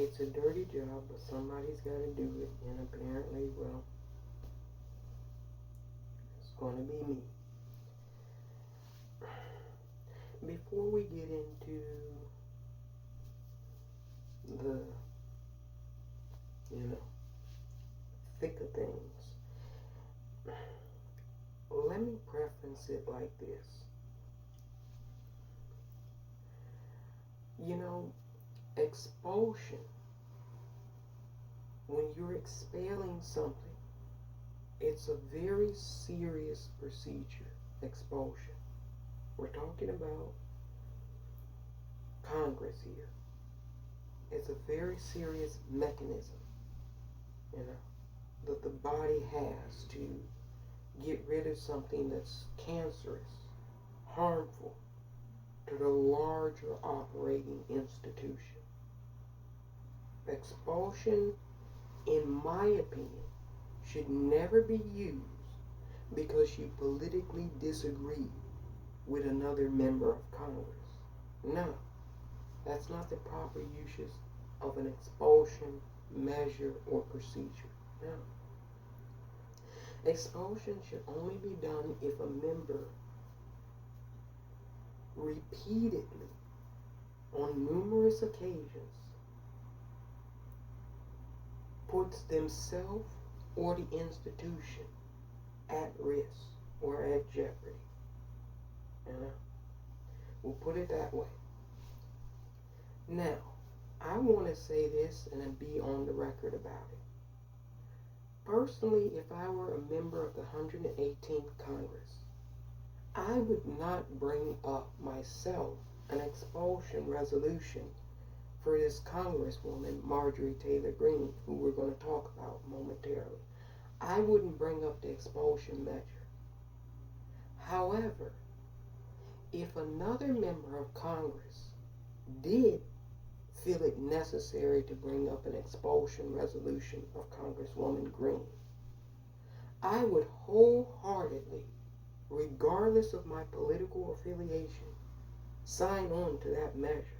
It's a dirty job, but somebody's got to do it, and apparently, well, it's going to be me. Before we get into the, thick of things, let me preference it like this. Expulsion, when you're expelling something, it's a very serious procedure. Expulsion. We're talking about Congress here. It's a very serious mechanism, that the body has to get rid of something that's cancerous, harmful to the larger operating institution. Expulsion, in my opinion, should never be used because you politically disagree with another member of Congress. No, that's not the proper use of an expulsion measure or procedure. No. Expulsion should only be done if a member repeatedly, on numerous occasions, puts themselves or the institution at risk or at jeopardy. We'll put it that way. Now, I want to say this and be on the record about it. Personally, if I were a member of the 118th Congress, I would not bring up myself an expulsion resolution for this Congresswoman, Marjorie Taylor Greene, who we're going to talk about momentarily. I wouldn't bring up the expulsion measure. However, if another member of Congress did feel it necessary to bring up an expulsion resolution of Congresswoman Greene, I would wholeheartedly, regardless of my political affiliation, sign on to that measure.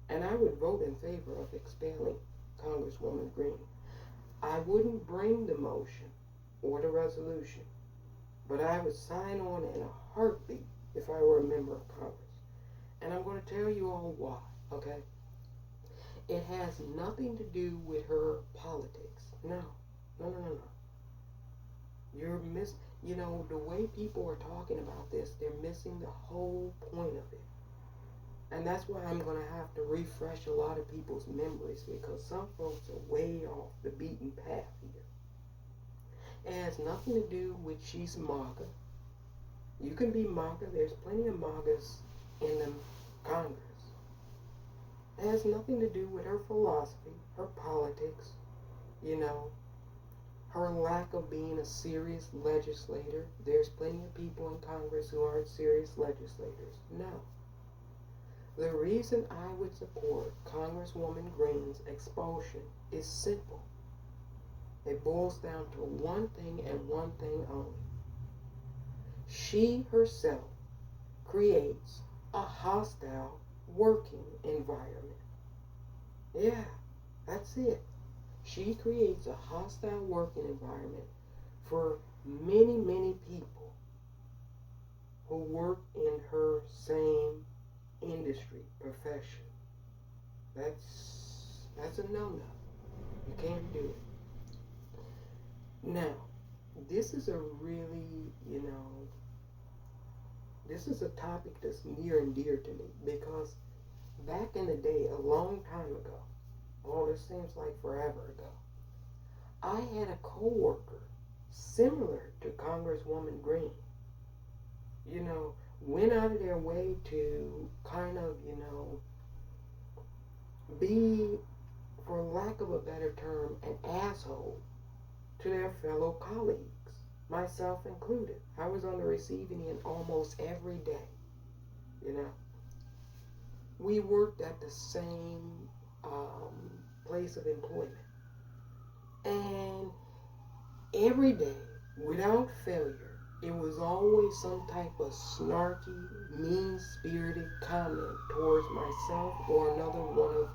And I would vote in favor of expelling Congresswoman Greene. I wouldn't bring the motion or the resolution, but I would sign on in a heartbeat if I were a member of Congress. And I'm going to tell you all why, okay? It has nothing to do with her politics. No. You're the way people are talking about this, they're missing the whole point of it. And that's why I'm going to have to refresh a lot of people's memories, because some folks are way off the beaten path here. It has nothing to do with she's MAGA. You can be MAGA. There's plenty of MAGAs in the Congress. It has nothing to do with her philosophy, her politics, her lack of being a serious legislator. There's plenty of people in Congress who aren't serious legislators. No. The reason I would support Congresswoman Greene's expulsion is simple. It boils down to one thing and one thing only. She herself creates a hostile working environment. Yeah, that's it. She creates a hostile working environment for many, many people who work in her same industry, profession. That's a no-no. You can't do it. Now, this is a really, this is a topic that's near and dear to me, because back in the day, a long time ago, this seems like forever ago, I had a coworker similar to Congresswoman Greene. Went out of their way to kind of, be, for lack of a better term, an asshole to their fellow colleagues, myself included. I was on the receiving end almost every day, We worked at the same place of employment. And every day, without failure, it was always some type of snarky, mean-spirited comment towards myself or another one of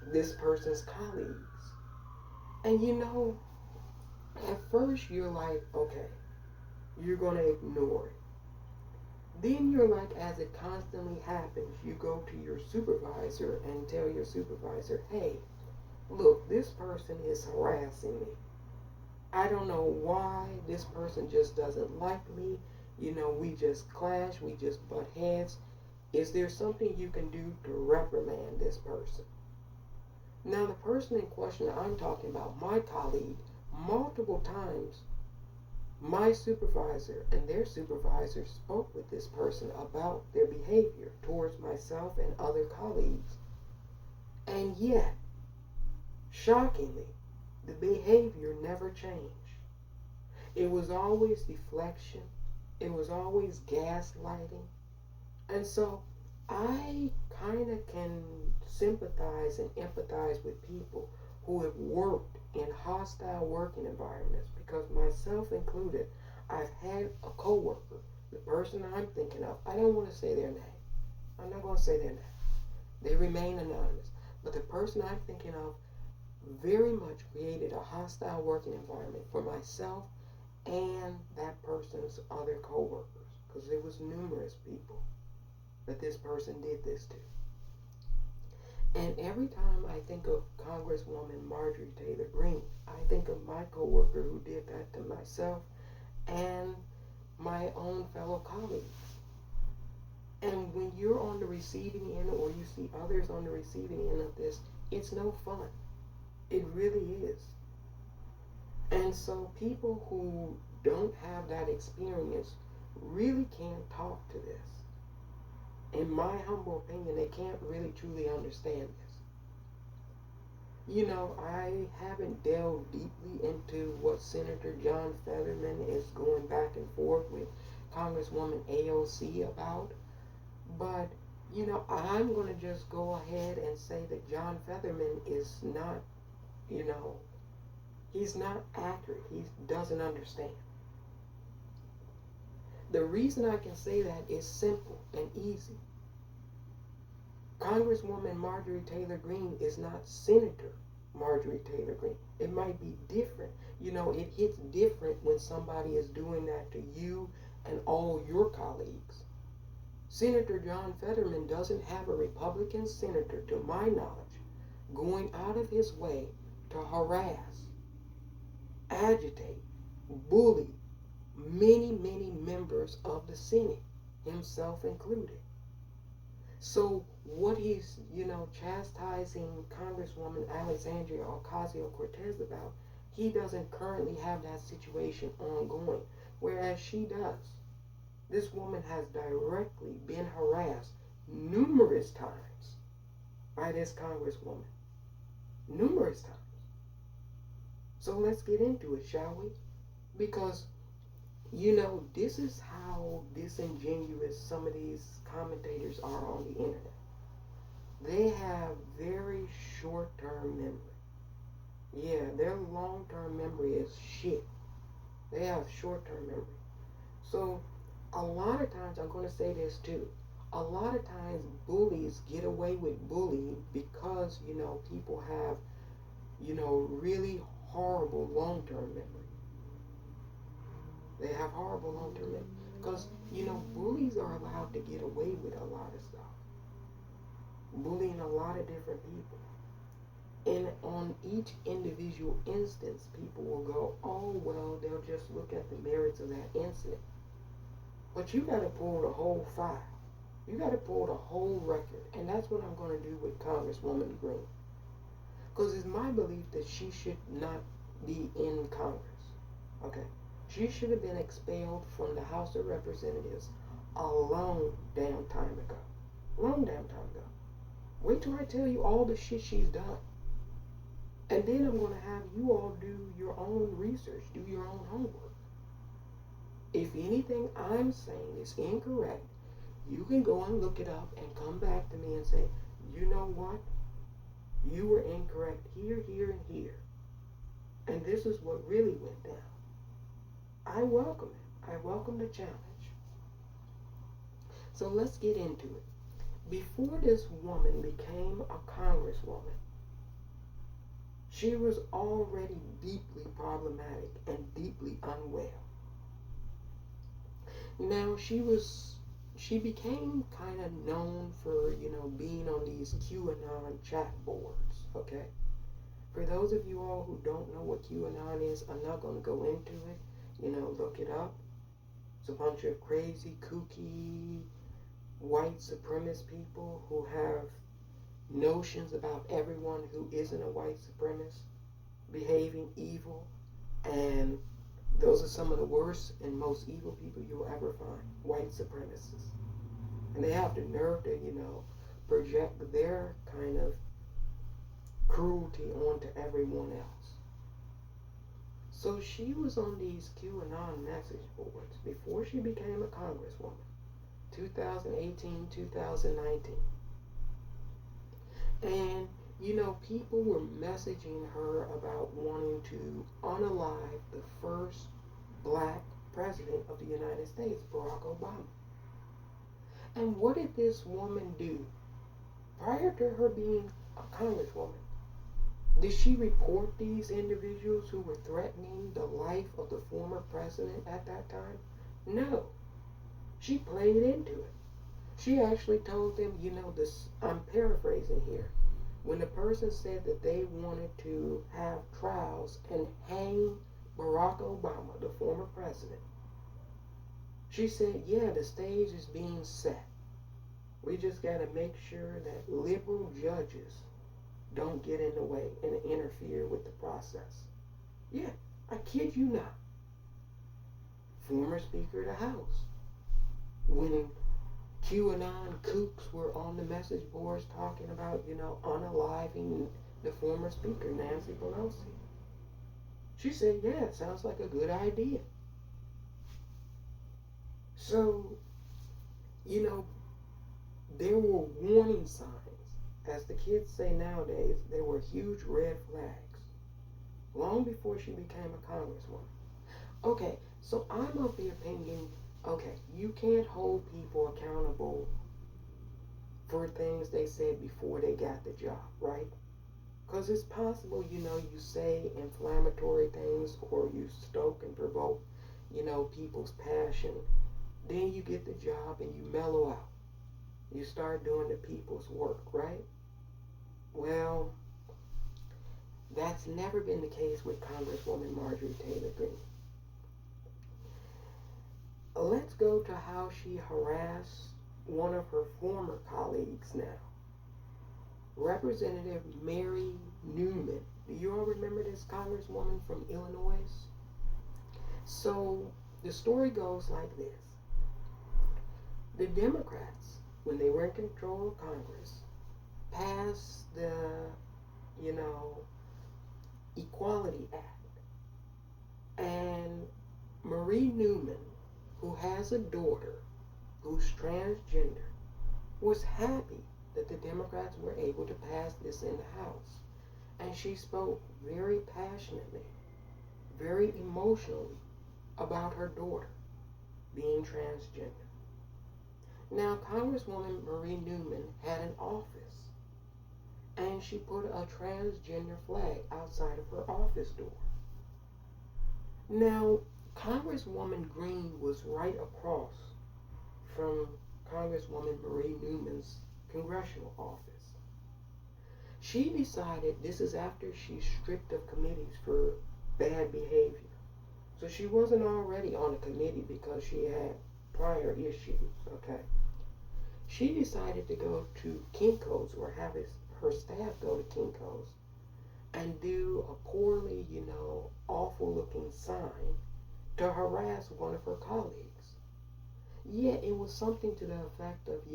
this person's colleagues. And at first you're like, okay, you're going to ignore it. Then you're like, as it constantly happens, you go to your supervisor and tell your supervisor, hey, look, this person is harassing me. I don't know why. This person just doesn't like me. We just clash, we just butt heads. Is there something you can do to reprimand this person? Now, the person in question that I'm talking about, my colleague, multiple times, my supervisor and their supervisor spoke with this person about their behavior towards myself and other colleagues. And yet, shockingly, the behavior never changed. It was always deflection. It was always gaslighting. And so I kind of can sympathize and empathize with people who have worked in hostile working environments, because myself included, I've had a coworker, the person I'm thinking of, I don't want to say their name. I'm not going to say their name. They remain anonymous. But the person I'm thinking of very much created a hostile working environment for myself and that person's other coworkers, because there was numerous people that this person did this to. And every time I think of Congresswoman Marjorie Taylor Greene, I think of my coworker who did that to myself and my own fellow colleagues. And when you're on the receiving end, or you see others on the receiving end of this, it's no fun. It really is. And so people who don't have that experience really can't talk to this. In my humble opinion, they can't really truly understand this. I haven't delved deeply into what Senator John Fetterman is going back and forth with Congresswoman AOC about, but I'm going to just go ahead and say that John Fetterman is not, he's not accurate. He doesn't understand. The reason I can say that is simple and easy. Congresswoman Marjorie Taylor Greene is not Senator Marjorie Taylor Greene. It might be different. It hits different when somebody is doing that to you and all your colleagues. Senator John Fetterman doesn't have a Republican senator, to my knowledge, going out of his way to harass, agitate, bully many, many members of the Senate, himself included. So what he's, chastising Congresswoman Alexandria Ocasio-Cortez about, he doesn't currently have that situation ongoing, whereas she does. This woman has directly been harassed numerous times by this Congresswoman. Numerous times. So let's get into it, shall we? Because this is how disingenuous some of these commentators are on the internet. They have very short-term memory. Yeah, their long-term memory is shit. They have short-term memory. So, a lot of times, I'm going to say this too, a lot of times bullies get away with bullying because, people have, really horrible long-term memory. They have horrible long-term memory. Because, bullies are allowed to get away with a lot of stuff. Bullying a lot of different people. And on each individual instance, people will go, oh, well, they'll just look at the merits of that incident. But you got to pull the whole file. You got to pull the whole record. And that's what I'm going to do with Congresswoman Greene. Because it's my belief that she should not be in Congress. Okay? She should have been expelled from the House of Representatives a long damn time ago. Long damn time ago. Wait till I tell you all the shit she's done. And then I'm going to have you all do your own research, do your own homework. If anything I'm saying is incorrect, you can go and look it up and come back to me and say, you know what? You were incorrect here, here, and here. And this is what really went down. I welcome it. I welcome the challenge. So let's get into it. Before this woman became a congresswoman, She was already deeply problematic and deeply unwell. Now she became kind of known for, being on these QAnon chat boards, okay? For those of you all who don't know what QAnon is, I'm not going to go into it. Look it up. It's a bunch of crazy, kooky, white supremacist people who have notions about everyone who isn't a white supremacist behaving evil, and those are some of the worst and most evil people you'll ever find, white supremacists. And they have the nerve to, project their kind of cruelty onto everyone else. So she was on these QAnon message boards before she became a congresswoman, 2018, 2019. And, people were messaging her about wanting to unalive the first black president of the United States, Barack Obama. And what did this woman do prior to her being a congresswoman? Did she report these individuals who were threatening the life of the former president at that time? No. She played into it. She actually told them, this, I'm paraphrasing here, when the person said that they wanted to have trials and hang Barack Obama, the former president, she said, yeah, the stage is being set. We just got to make sure that liberal judges don't get in the way and interfere with the process. Yeah, I kid you not. Former Speaker of the House. When QAnon kooks were on the message boards talking about, unaliving the former Speaker, Nancy Pelosi. She said, yeah, it sounds like a good idea. So, there were warning signs. As the kids say nowadays, there were huge red flags long before she became a congresswoman. Okay, so I'm of the opinion, okay, you can't hold people accountable for things they said before they got the job, right? Because it's possible, you say inflammatory things or you stoke and provoke, people's passion. Then you get the job and you mellow out. You start doing the people's work, right? Well, that's never been the case with Congresswoman Marjorie Taylor Greene. Let's go to how she harassed one of her former colleagues now. Representative Mary Newman. Do you all remember this congresswoman from Illinois? So the story goes like this. The Democrats, when they were in control of Congress, passed the, Equality Act. And Marie Newman, who has a daughter who's transgender, was happy that the Democrats were able to pass this in the House. And she spoke very passionately, very emotionally about her daughter being transgender. Now, Congresswoman Marie Newman had an office, and she put a transgender flag outside of her office door. Now, Congresswoman Greene was right across from Congresswoman Marie Newman's congressional office. She decided, this is after she stripped of committees for bad behavior. So she wasn't already on a committee because she had prior issues, okay? She decided to go to Kinko's or have her staff go to Kinko's and do a poorly, awful looking sign to harass one of her colleagues. Yeah, it was something to the effect of,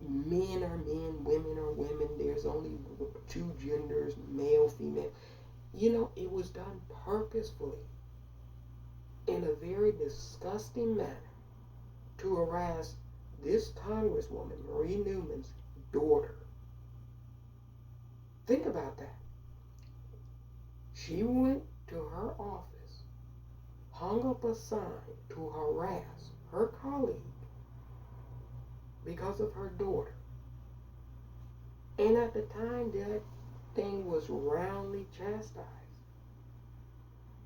men are men, women are women, there's only two genders, male, female. It was done purposefully in a very disgusting manner to harass this Congresswoman, Marie Newman's daughter. Think about that. She went to her office, hung up a sign to harass her colleague because of her daughter. And at the time, that thing was roundly chastised.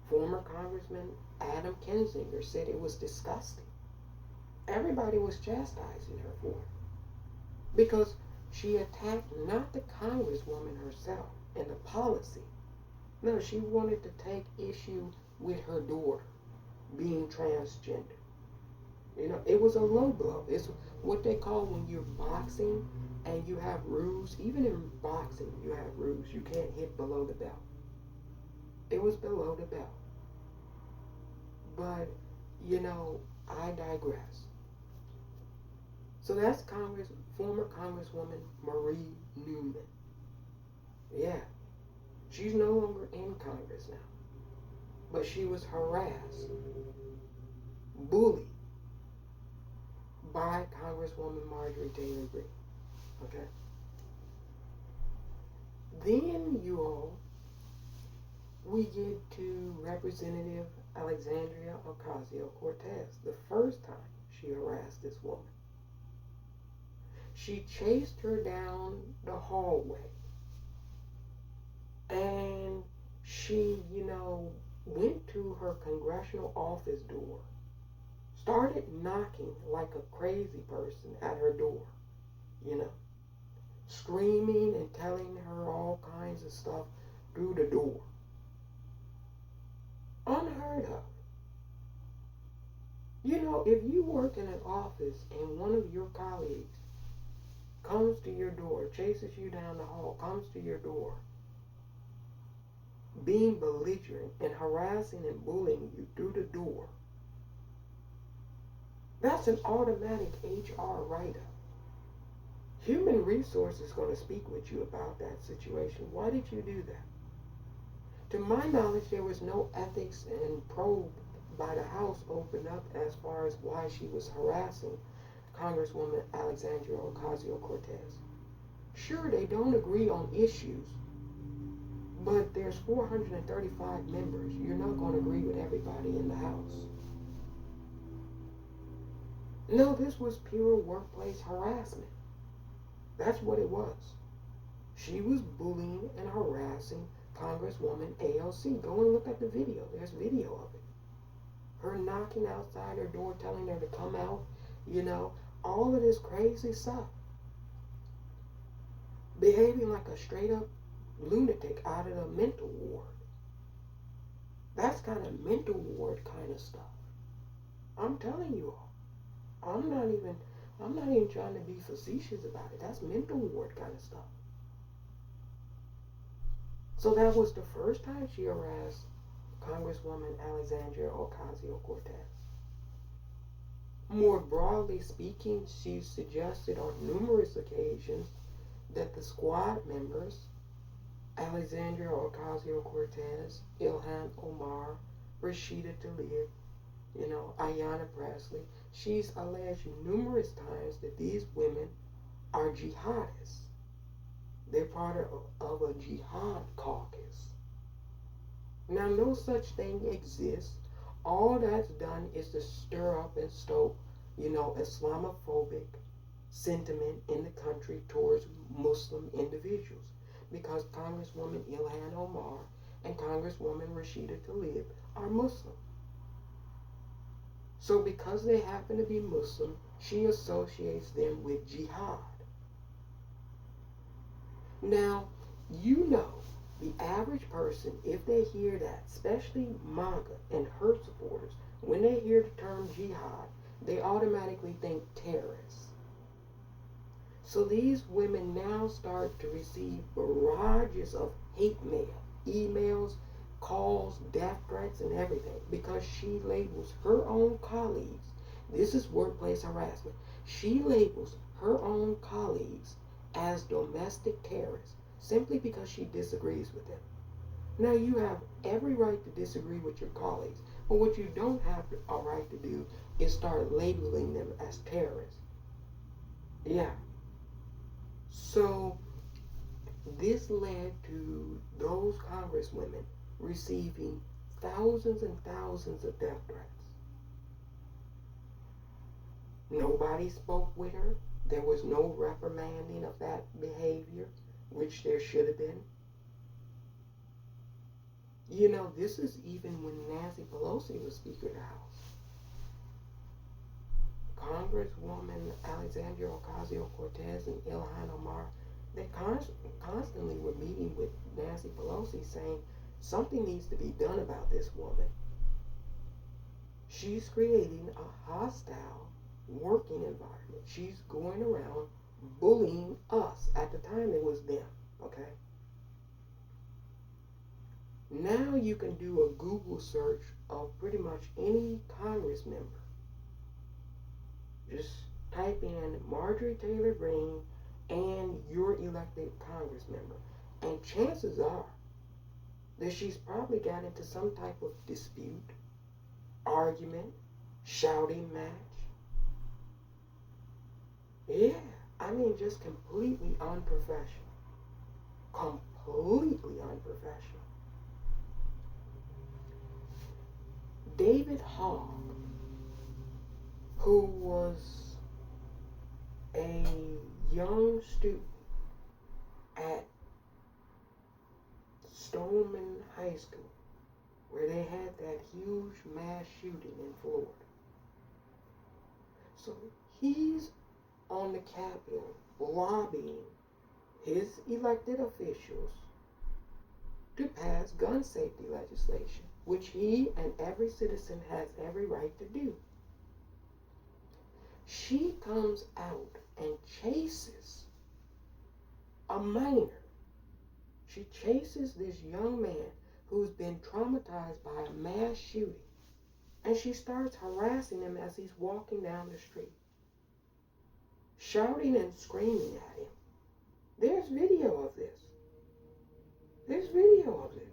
Former Congressman Adam Kinzinger said it was disgusting. Everybody was chastising her for it because she attacked not the Congresswoman herself and the policy. No, she wanted to take issue with her daughter being transgender. You know, it was a low blow. It's what they call when you're boxing and you have rules. Even in boxing, you have rules. You can't hit below the belt. It was below the belt. But, you know, I digress. So that's former Congresswoman Marie Newman. Yeah, she's no longer in Congress now. But she was harassed, bullied by Congresswoman Marjorie Taylor Greene. Okay? Then, you all, we get to Representative Alexandria Ocasio-Cortez, the first time she harassed this woman. She chased her down the hallway and she, you know, went to her congressional office door, started knocking like a crazy person at her door, you know, screaming and telling her all kinds of stuff through the door. Unheard of. You know, if you work in an office and one of your colleagues comes to your door, chases you down the hall, comes to your door, being belligerent and harassing and bullying you through the door, that's an automatic HR write-up. Human Resources is going to speak with you about that situation. Why did you do that? To my knowledge, there was no ethics and probe by the House opened up as far as why she was harassing Congresswoman Alexandria Ocasio-Cortez. Sure, they don't agree on issues, but there's 435 members. You're not going to agree with everybody in the House. No, this was pure workplace harassment. That's what it was. She was bullying and harassing Congresswoman AOC. Go and look at the video. There's video of it. Her knocking outside her door, telling her to come out, you know, all of this crazy stuff. Behaving like a straight up lunatic out of the mental ward. That's kind of mental ward kind of stuff. I'm telling you all. I'm not even trying to be facetious about it. That's mental ward kind of stuff. So that was the first time she harassed Congresswoman Alexandria Ocasio-Cortez. More broadly speaking, she suggested on numerous occasions that the squad members, Alexandria Ocasio-Cortez, Ilhan Omar, Rashida Tlaib, you know, Ayanna Pressley, she's alleged numerous times that these women are jihadists. They're part of a jihad caucus. Now, no such thing exists. All that's done is to stir up and stoke, you know, Islamophobic sentiment in the country towards Muslim individuals. Because Congresswoman Ilhan Omar and Congresswoman Rashida Tlaib are Muslim. So because they happen to be Muslim, she associates them with jihad. Now, you know, the average person, if they hear that, especially MAGA and her supporters, when they hear the term jihad, they automatically think terrorists. So these women now start to receive barrages of hate mail, emails, calls, death threats, and everything because she labels her own colleagues. This is workplace harassment. She labels her own colleagues as domestic terrorists simply because she disagrees with them. Now, you have every right to disagree with your colleagues, but what you don't have a right to do is start labeling them as terrorists. Yeah. So this led to those congresswomen receiving thousands and thousands of death threats. Nobody spoke with her. There was no reprimanding of that behavior. which there should have been. You know, this is even when Nancy Pelosi was Speaker of the House. Congresswoman Alexandria Ocasio-Cortez and Ilhan Omar, they constantly were meeting with Nancy Pelosi saying something needs to be done about this woman. She's creating a hostile working environment. She's going around bullying us. At the time, it was them, okay? Now you can do a Google search of pretty much any Congress member. Just type in Marjorie Taylor Greene and your elected Congress member. And chances are that she's probably got into some type of dispute, argument, shouting match. Yeah, I mean, just completely unprofessional. Completely unprofessional. David Hogg, who was a young student at Stoneman High School, where they had that huge mass shooting in Florida. So he's on the Capitol lobbying his elected officials to pass gun safety legislation, which he and every citizen has every right to do. She comes out and chases a minor. She chases this young man who's been traumatized by a mass shooting, and she starts harassing him as he's walking down the street, shouting and screaming at him. There's video of this. There's video of this.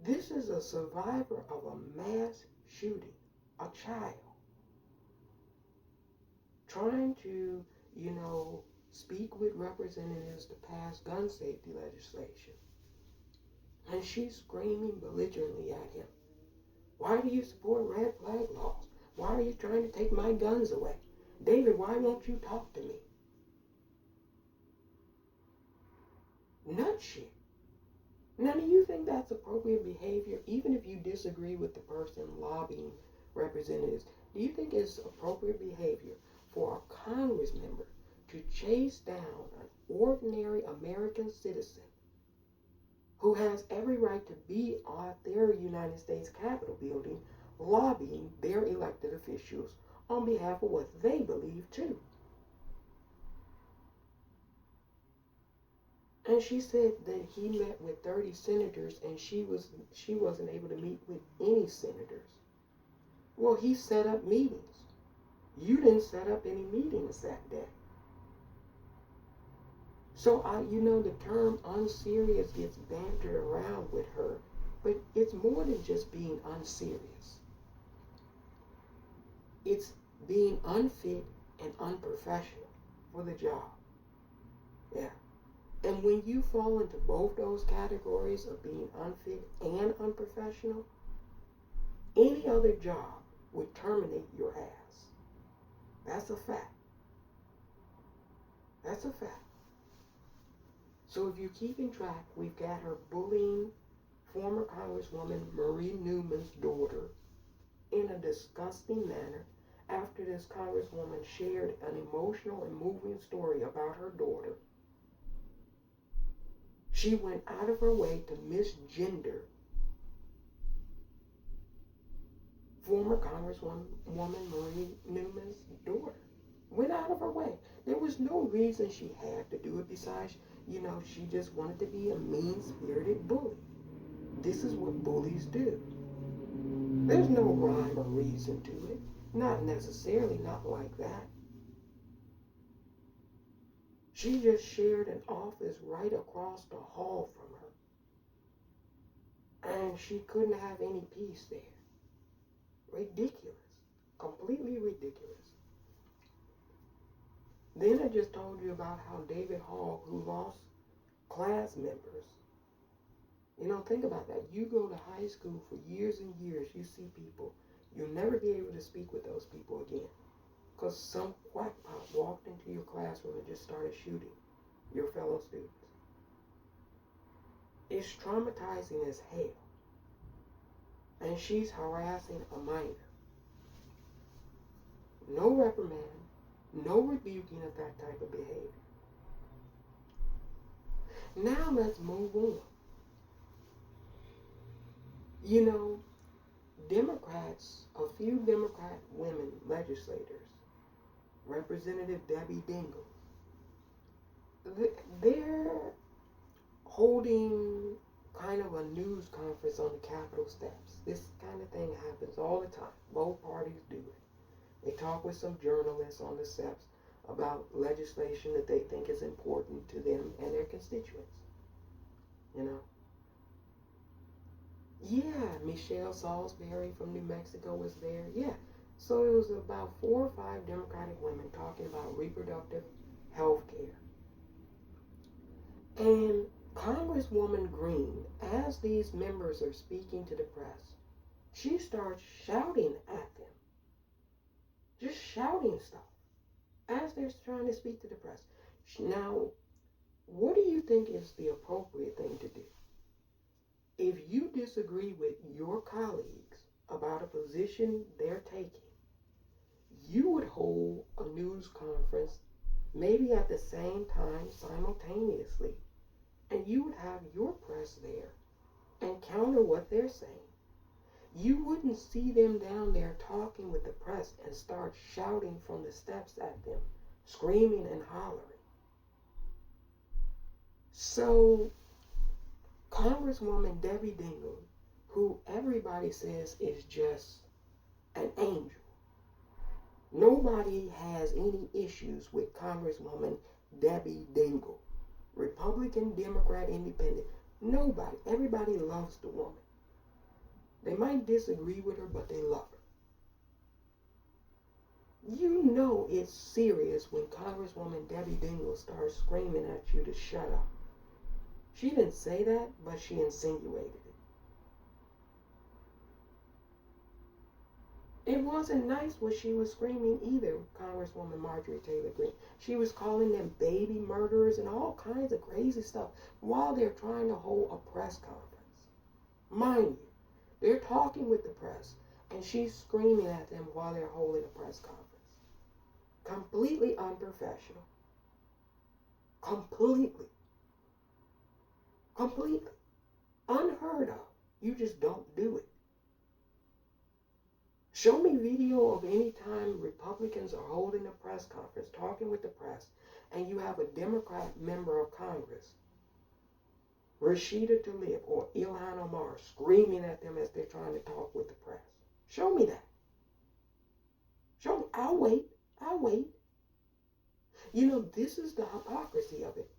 This is a survivor of a mass shooting, a child, trying to, speak with representatives to pass gun safety legislation. And she's screaming belligerently at him. Why do you support red flag laws? Why are you trying to take my guns away? David, why won't you talk to me? Nut shit. Now, do you think that's appropriate behavior? Even if you disagree with the person lobbying representatives, do you think it's appropriate behavior for a Congress member to chase down an ordinary American citizen who has every right to be at their United States Capitol building lobbying their elected officials on behalf of what they believe too? And she said that he met with 30 senators and she wasn't able to meet with any senators. Well, he set up meetings. You didn't set up any meetings that day. So, the term unserious gets bantered around with her, but it's more than just being unserious. It's being unfit and unprofessional for the job. Yeah. And when you fall into both those categories of being unfit and unprofessional, any other job would terminate your ass. That's a fact. That's a fact. So if you're keeping track, we've got her bullying former Congresswoman Marie Newman's daughter in a disgusting manner after this Congresswoman shared an emotional and moving story about her daughter. She went out of her way to misgender former Congresswoman Marie Newman's daughter. Went out of her way. There was no reason she had to do it besides, she just wanted to be a mean-spirited bully. This is what bullies do. There's no rhyme or reason to it. Not necessarily, not like that. She just shared an office right across the hall from her. And she couldn't have any peace there. Ridiculous. Completely ridiculous. Then I just told you about how David Hogg, who lost class members. Think about that. You go to high school for years and years, you see people. You'll never be able to speak with those people again. Because some whackpot walked into your classroom and just started shooting. your fellow students. It's traumatizing as hell. And she's harassing a minor. No reprimand, no rebuking of that type of behavior. Now let's move on. You know, Democrats, a few Democrat women legislators, Representative Debbie Dingell, they're holding kind of a news conference on the Capitol steps. This kind of thing happens all the time. Both parties do it. They talk with some journalists on the steps about legislation that they think is important to them and their constituents. You know? Yeah, Michelle Salisbury from New Mexico was there. Yeah. So it was about 4 or 5 Democratic women talking about reproductive health care. And Congresswoman Greene, as these members are speaking to the press, she starts shouting at them. Just shouting stuff as they're trying to speak to the press. Now, what do you think is the appropriate thing to do? If you disagree with your colleagues about a position they're taking, you would hold a news conference maybe at the same time simultaneously, and you would have your press there and counter what they're saying. You wouldn't see them down there talking with the press and start shouting from the steps at them, screaming and hollering. So, Congresswoman Debbie Dingell, who everybody says is just an angel, nobody has any issues with Congresswoman Debbie Dingell. Republican, Democrat, Independent, nobody. Everybody loves the woman. They might disagree with her, but they love her. You know it's serious when Congresswoman Debbie Dingell starts screaming at you to shut up. She didn't say that, but she insinuated it. It wasn't nice what she was screaming either, Congresswoman Marjorie Taylor Greene. She was calling them baby murderers and all kinds of crazy stuff while they're trying to hold a press conference. Mind you, they're talking with the press, and she's screaming at them while they're holding a press conference. Completely unprofessional. Completely. Unheard of. You just don't do it. Show me video of any time Republicans are holding a press conference, talking with the press, and you have a Democrat member of Congress, Rashida Tlaib or Ilhan Omar, screaming at them as they're trying to talk with the press. Show me that. Show me. I'll wait. You know, this is the hypocrisy of it.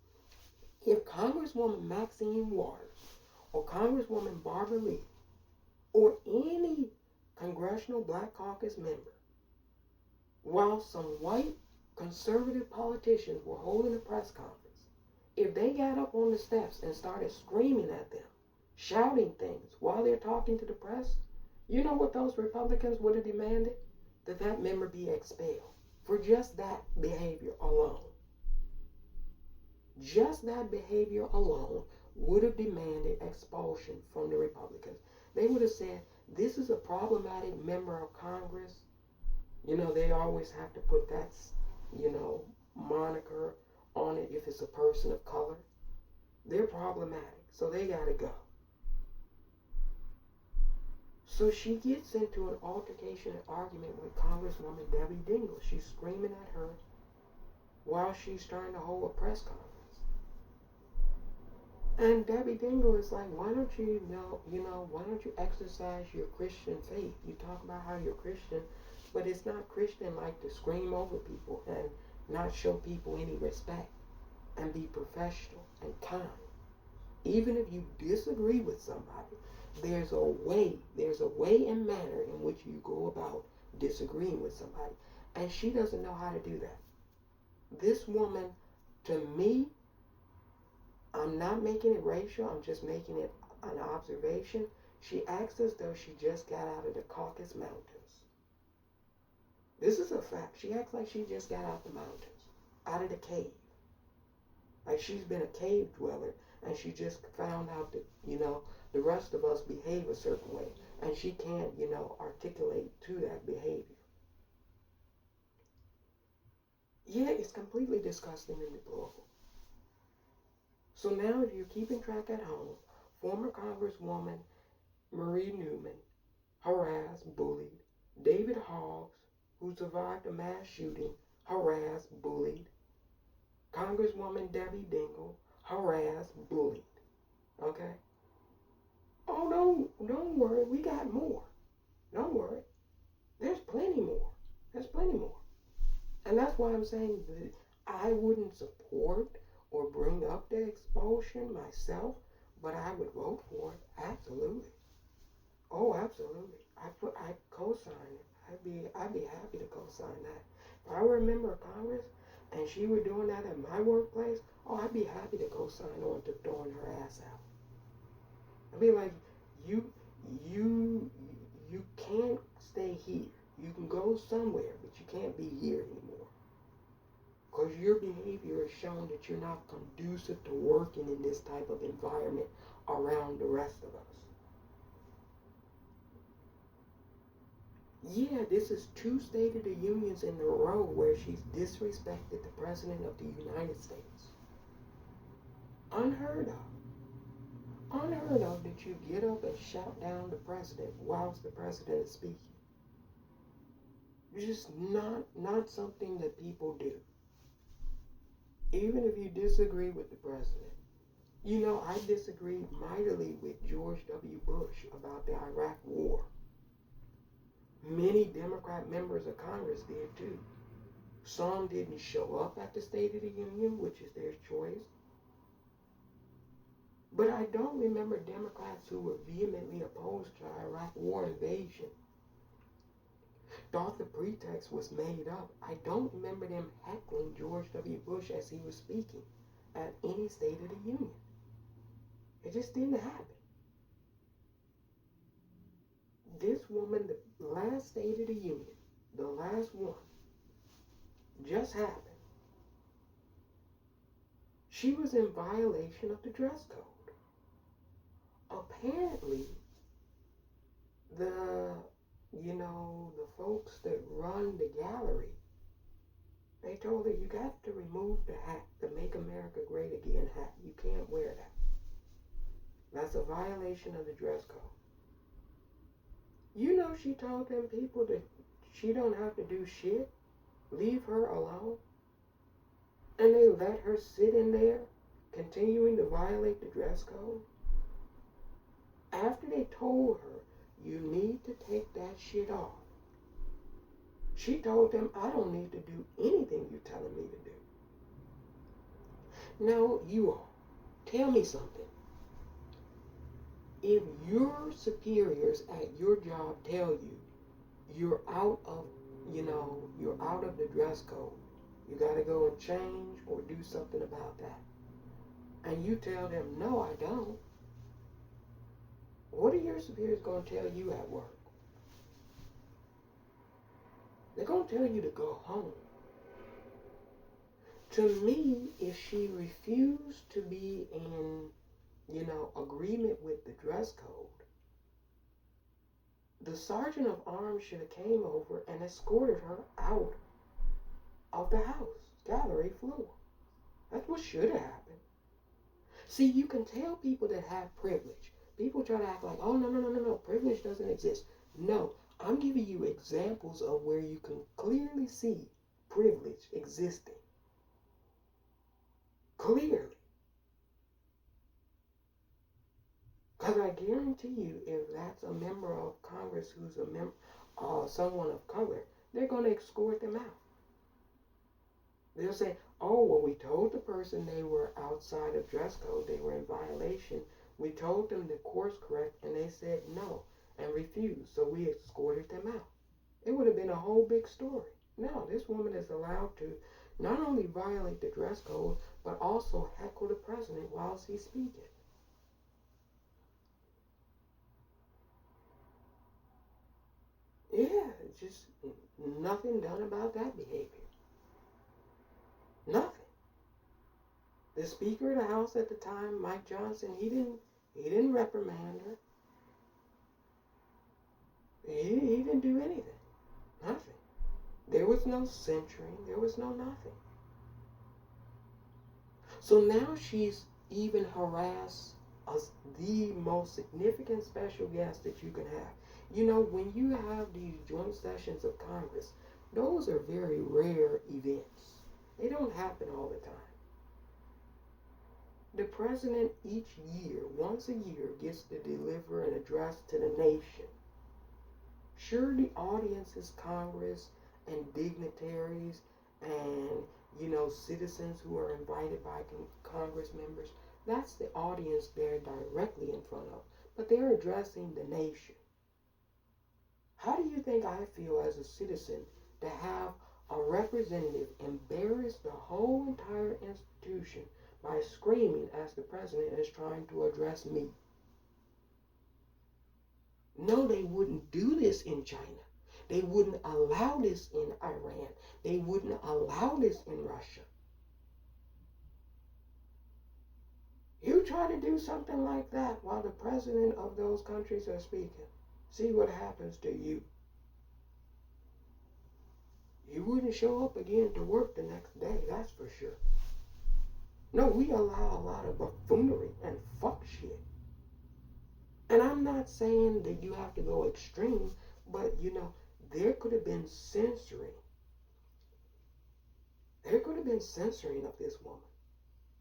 If Congresswoman Maxine Waters or Congresswoman Barbara Lee or any Congressional Black Caucus member, while some white conservative politicians were holding a press conference, if they got up on the steps and started screaming at them, shouting things while they're talking to the press, you know what those Republicans would have demanded? That that member be expelled for just that behavior alone. Just that behavior alone would have demanded expulsion from the Republicans. They would have said, this is a problematic member of Congress. You know, they always have to put that, moniker on it if it's a person of color. They're problematic, so they gotta go. So she gets into an altercation and argument with Congresswoman Debbie Dingell. She's screaming at her while she's trying to hold a press conference. And Debbie Dingell is like, why don't you exercise your Christian faith? You talk about how you're Christian, but it's not Christian like to scream over people and not show people any respect and be professional and kind. Even if you disagree with somebody, there's a way and manner in which you go about disagreeing with somebody. And she doesn't know how to do that. This woman, to me, I'm not making it racial, I'm just making it an observation. She acts as though she just got out of the Caucasus Mountains. This is a fact. She acts like she just got out the mountains, out of the cave. Like she's been a cave dweller and she just found out that, the rest of us behave a certain way. And she can't, articulate to that behavior. Yeah, it's completely disgusting and deplorable. So now if you're keeping track at home, former Congresswoman Marie Newman harassed, bullied. David Hoggs, who survived a mass shooting, harassed, bullied. Congresswoman Debbie Dingell, harassed, bullied. Okay? Oh, don't worry, we got more. Don't worry. There's plenty more. There's plenty more. And that's why I'm saying that I wouldn't support or bring up the expulsion myself, but I would vote for it. Absolutely. Oh, absolutely. I co-sign it. I'd be happy to co-sign that. If I were a member of Congress and she were doing that at my workplace, oh, I'd be happy to co-sign on to throwing her ass out. I'd be like, you, you, you can't stay here. You can go somewhere, but you can't be here anymore. Because your behavior has shown that you're not conducive to working in this type of environment around the rest of us. Yeah, this is 2 State of the Unions in a row where she's disrespected the President of the United States. Unheard of. Unheard of that you get up and shout down the President whilst the President is speaking. It's just not something that people do. Even if you disagree with the President. I disagreed mightily with George W. Bush about the Iraq War. Many Democrat members of Congress did too. Some didn't show up at the State of the Union, which is their choice. But I don't remember Democrats who were vehemently opposed to the Iraq War invasion. Thought the pretext was made up. I don't remember them heckling George W. Bush as he was speaking at any State of the Union. It just didn't happen. This woman, the last State of the Union, the last one, just happened. She was in violation of the dress code. Apparently, the folks that run the gallery, they told her, you got to remove the hat, the Make America Great Again hat. You can't wear that. That's a violation of the dress code. She told them people that she don't have to do shit. Leave her alone. And they let her sit in there, continuing to violate the dress code. After they told her, you need to take that shit off, she told them, I don't need to do anything you're telling me to do. Now, you all, tell me something. If your superiors at your job tell you you're out of the dress code, you got to go and change or do something about that, and you tell them, no, I don't, what are your superiors going to tell you at work? They're going to tell you to go home. To me, if she refused to be in, agreement with the dress code, the sergeant of arms should have came over and escorted her out of the house, gallery floor. That's what should have happened. See, you can tell people that have privilege. People try to act like, oh, no, privilege doesn't exist. No, I'm giving you examples of where you can clearly see privilege existing. Clearly. Because I guarantee you, if that's a member of Congress who's someone of color, they're going to escort them out. They'll say, oh, well, we told the person they were outside of dress code, they were in violation. We told them to course correct, and they said no and refused, so we escorted them out. It would have been a whole big story. No, this woman is allowed to not only violate the dress code, but also heckle the president whilst he's speaking. Yeah, just nothing done about that behavior. Nothing. The Speaker of the House at the time, Mike Johnson, he didn't reprimand her. He didn't do anything. Nothing. There was no censuring. There was no nothing. So now she's even harassed the most significant special guest that you can have. You know, when you have these joint sessions of Congress, those are very rare events. They don't happen all the time. The president each year, once a year, gets to deliver an address to the nation. Sure, the audience is Congress and dignitaries and, citizens who are invited by Congress members. That's the audience they're directly in front of. But they're addressing the nation. How do you think I feel as a citizen to have a representative embarrass the whole entire institution by screaming as the president is trying to address me? No, they wouldn't do this in China. They wouldn't allow this in Iran. They wouldn't allow this in Russia. You try to do something like that while the president of those countries are speaking. See what happens to you. You wouldn't show up again to work the next day, that's for sure. No, we allow a lot of buffoonery and fuck shit. And I'm not saying that you have to go extreme, but there could have been censoring. There could have been censoring of this woman.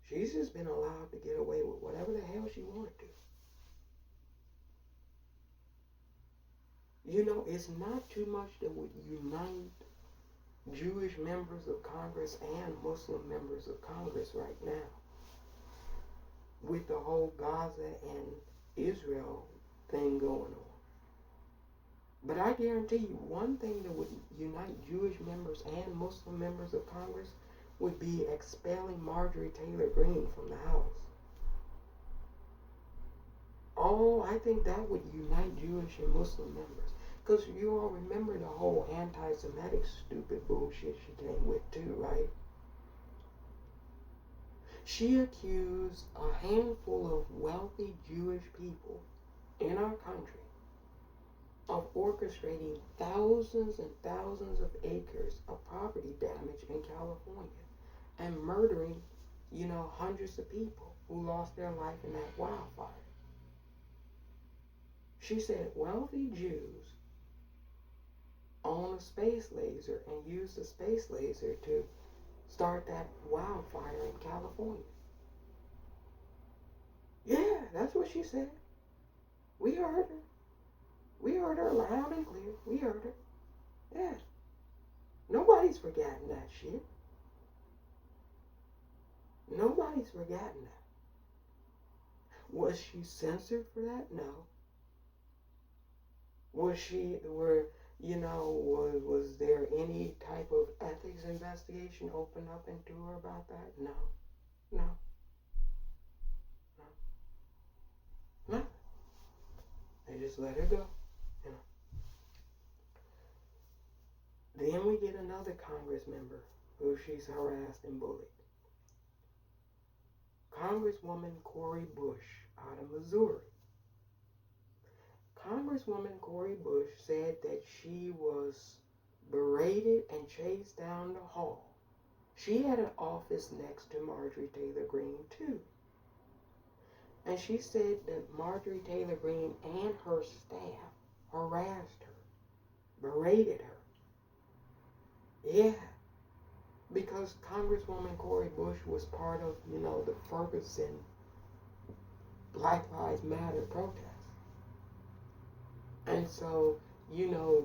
She's just been allowed to get away with whatever the hell she wanted to. It's not too much that would unite Jewish members of Congress and Muslim members of Congress right now with the whole Gaza and Israel thing going on. But I guarantee you, one thing that would unite Jewish members and Muslim members of Congress would be expelling Marjorie Taylor Greene from the House. Oh, I think that would unite Jewish and Muslim members. Because you all remember the whole anti-Semitic stupid bullshit she came with too, right? She accused a handful of wealthy Jewish people in our country of orchestrating thousands and thousands of acres of property damage in California and murdering, hundreds of people who lost their life in that wildfire. She said wealthy Jews own a space laser and use the space laser to start that wildfire in California. Yeah, that's what she said. We heard her. We heard her loud and clear. We heard her. Yeah. Nobody's forgotten that shit. Nobody's forgotten that. Was she censored for that? No. Was there any type of ethics investigation opened up into her about that? No. No. No. Nothing. They just let her go. Then we get another Congress member who she's harassed and bullied. Congresswoman Cori Bush out of Missouri. Congresswoman Cori Bush said that she was berated and chased down the hall. She had an office next to Marjorie Taylor Greene too. And she said that Marjorie Taylor Greene and her staff harassed her, berated her. Yeah, because Congresswoman Cori Bush was part of, the Ferguson Black Lives Matter protest. And so,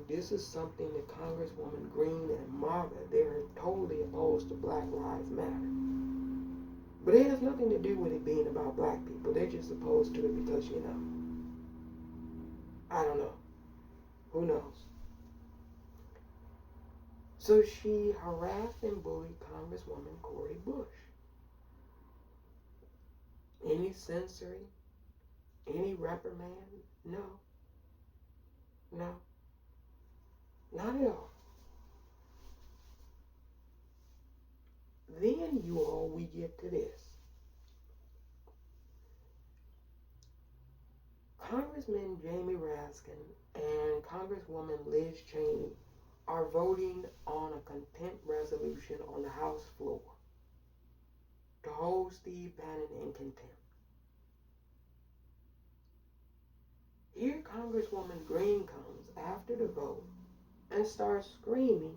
this is something that Congresswoman Greene and MAGA, they're totally opposed to Black Lives Matter. But it has nothing to do with it being about black people. They're just opposed to it because, I don't know. Who knows? So she harassed and bullied Congresswoman Cori Bush. Any censoring? Any reprimand? No. No. Not at all. Then, we get to this. Congressman Jamie Raskin and Congresswoman Liz Cheney are voting on a contempt resolution on the House floor to hold Steve Bannon in contempt. Here Congresswoman Greene comes after the vote and starts screaming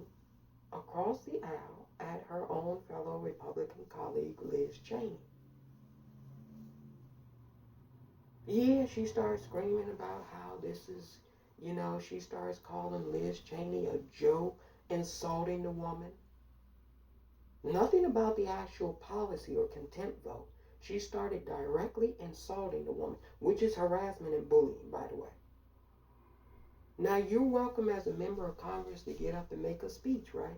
across the aisle at her own fellow Republican colleague Liz Cheney. Yeah, she starts screaming about how this is, she starts calling Liz Cheney a joke, insulting the woman. Nothing about the actual policy or contempt vote. She started directly insulting the woman, which is harassment and bullying, by the way. Now, you're welcome as a member of Congress to get up and make a speech, right?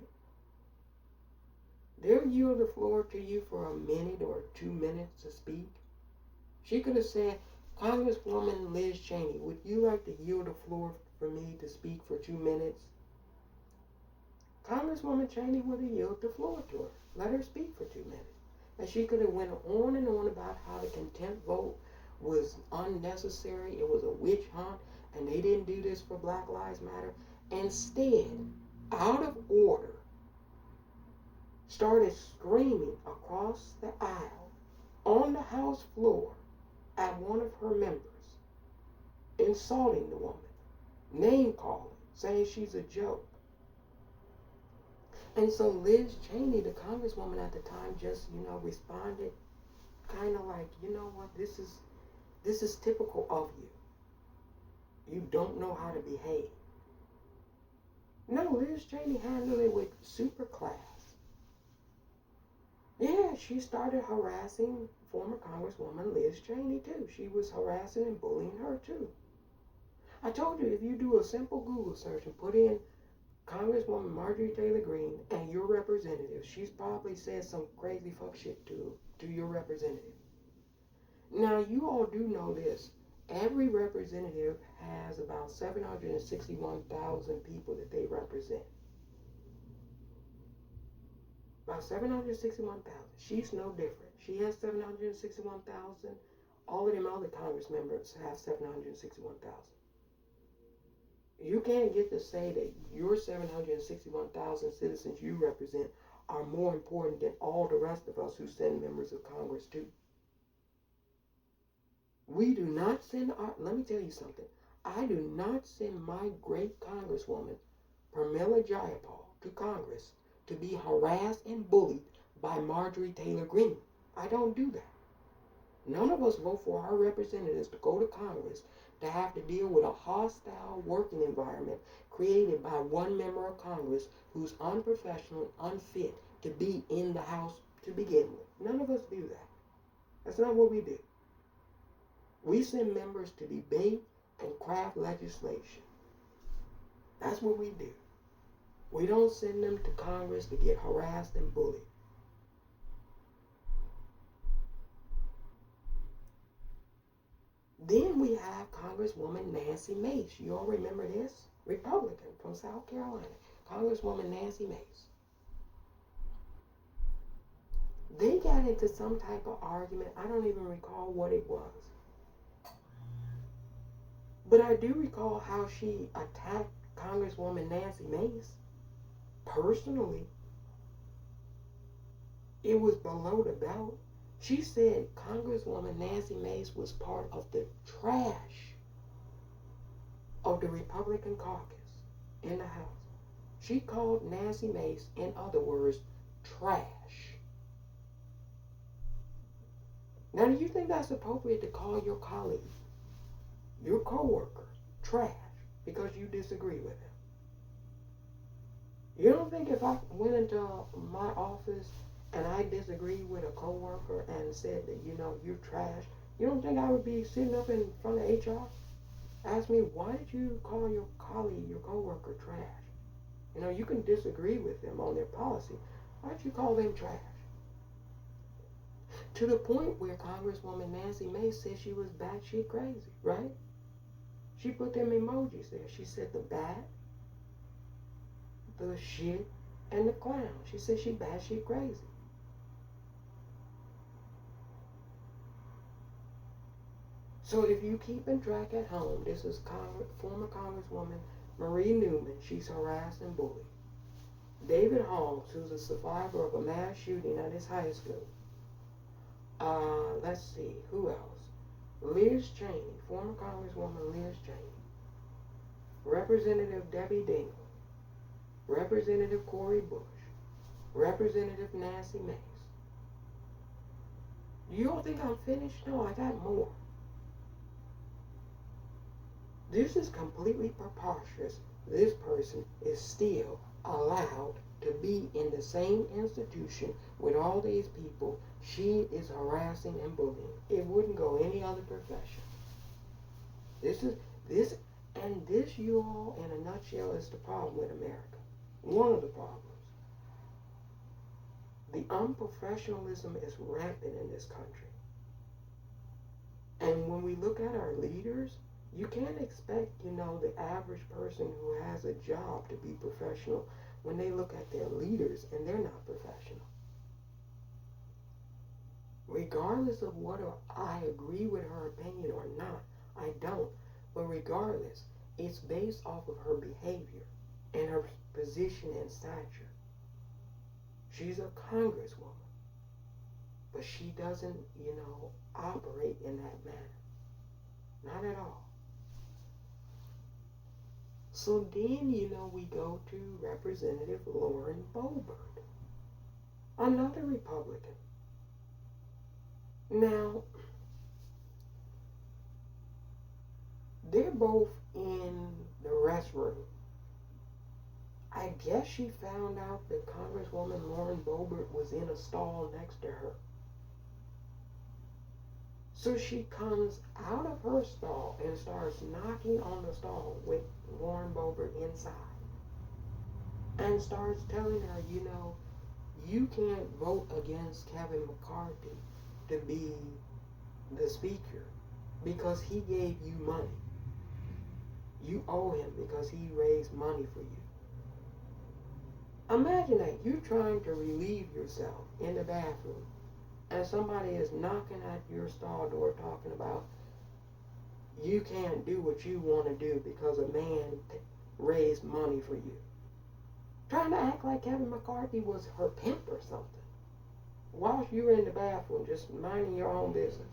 They'll yield the floor to you for a minute or 2 minutes to speak. She could have said, Congresswoman Liz Cheney, would you like to yield the floor for me to speak for 2 minutes? Congresswoman Cheney would have yielded the floor to her. Let her speak for 2 minutes. And she could have went on and on about how the contempt vote was unnecessary, it was a witch hunt, and they didn't do this for Black Lives Matter. Instead, out of order, started screaming across the aisle on the House floor at one of her members, insulting the woman, name calling, saying she's a joke. And so Liz Cheney, the congresswoman at the time, just, responded kind of like, you know what, this is typical of you. You don't know how to behave. No, Liz Cheney handled it with super class. Yeah, she started harassing former Congresswoman Liz Cheney too. She was harassing and bullying her too. I told you, if you do a simple Google search and put in Congresswoman Marjorie Taylor Greene and your representative, she's probably said some crazy fuck shit to your representative. Now, you all do know this. Every representative has about 761,000 people that they represent. About 761,000. She's no different. She has 761,000. All of them other Congress members have 761,000. You can't get to say that your 761,000 citizens you represent are more important than all the rest of us who send members of Congress too. We do not send let me tell you something. I do not send my great Congresswoman, Pramila Jayapal, to Congress to be harassed and bullied by Marjorie Taylor Greene. I don't do that. None of us vote for our representatives to go to Congress to have to deal with a hostile working environment created by one member of Congress who's unprofessional and unfit to be in the House to begin with. None of us do that. That's not what we do. We send members to debate and craft legislation. That's what we do. We don't send them to Congress to get harassed and bullied. Then we have Congresswoman Nancy Mace. You all remember this? Republican from South Carolina. Congresswoman Nancy Mace. They got into some type of argument. I don't even recall what it was. But I do recall how she attacked Congresswoman Nancy Mace personally. It was below the belt. She said Congresswoman Nancy Mace was part of the trash of the Republican caucus in the House. She called Nancy Mace, in other words, trash. Now, do you think that's appropriate to call your colleague, your coworker, trash because you disagree with him? You don't think if I went into my office and I disagreed with a coworker and said that, you're trash, you don't think I would be sitting up in front of HR? Ask me, why did you call your colleague, your coworker, trash? You can disagree with them on their policy. Why did you call them trash? To the point where Congresswoman Nancy Mace said she was batshit crazy, right? She put them emojis there. She said the bat, the shit, and the clown. She said she batshit crazy. So if you keeping track at home, this is former Congresswoman Marie Newman. She's harassed and bullied. David Holmes, who's a survivor of a mass shooting at his high school. Let's see, who else? Liz Cheney, former Congresswoman Liz Cheney. Representative Debbie Dingell. Representative Cori Bush. Representative Nancy Mace. You don't think I'm finished? No, I got more. This is completely preposterous. This person is still allowed to be in the same institution with all these people she is harassing and bullying. It wouldn't go any other profession. This, you all, in a nutshell, is the problem with America. One of the problems. The unprofessionalism is rampant in this country. And when we look at our leaders, you can't expect, the average person who has a job to be professional when they look at their leaders and they're not professional. Regardless of whether I agree with her opinion or not, I don't. But regardless, it's based off of her behavior and her position and stature. She's a congresswoman, but she doesn't, operate in that manner. Not at all. So then, we go to Representative Lauren Boebert, another Republican. Now, they're both in the restroom. I guess she found out that Congresswoman Lauren Boebert was in a stall next to her. So she comes out of her stall and starts knocking on the stall with Lauren Boebert inside. And starts telling her, you can't vote against Kevin McCarthy to be the speaker because he gave you money. You owe him because he raised money for you. Imagine that you're trying to relieve yourself in the bathroom and somebody is knocking at your stall door talking about you can't do what you want to do because a man raised money for you. Trying to act like Kevin McCarthy was her pimp or something. Whilst you were in the bathroom just minding your own business.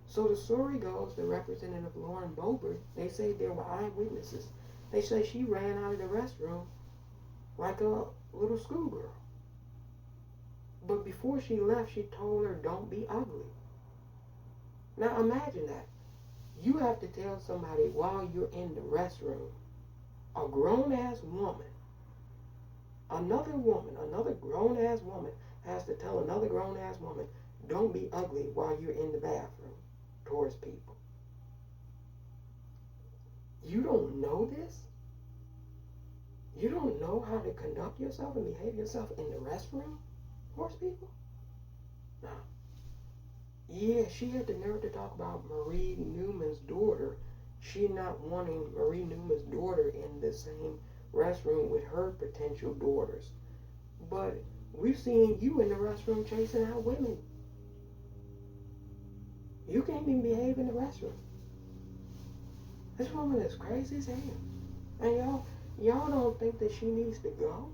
So the story goes, the Representative Lauren Boebert, they say there were eyewitnesses. They say she ran out of the restroom like a little schoolgirl. But before she left, she told her, don't be ugly. Now imagine that. You have to tell somebody while you're in the restroom, a grown-ass woman, another grown-ass woman has to tell another grown-ass woman, don't be ugly while you're in the bathroom towards people. You don't know this? You don't know how to conduct yourself and behave yourself in the restroom towards people? No. Yeah, she had the nerve to talk about Marie Newman's daughter. She not wanting Marie Newman's daughter in the same restroom with her potential daughters. But we've seen you in the restroom chasing out women. You can't even behave in the restroom. This woman is crazy as hell. And y'all don't think that she needs to go?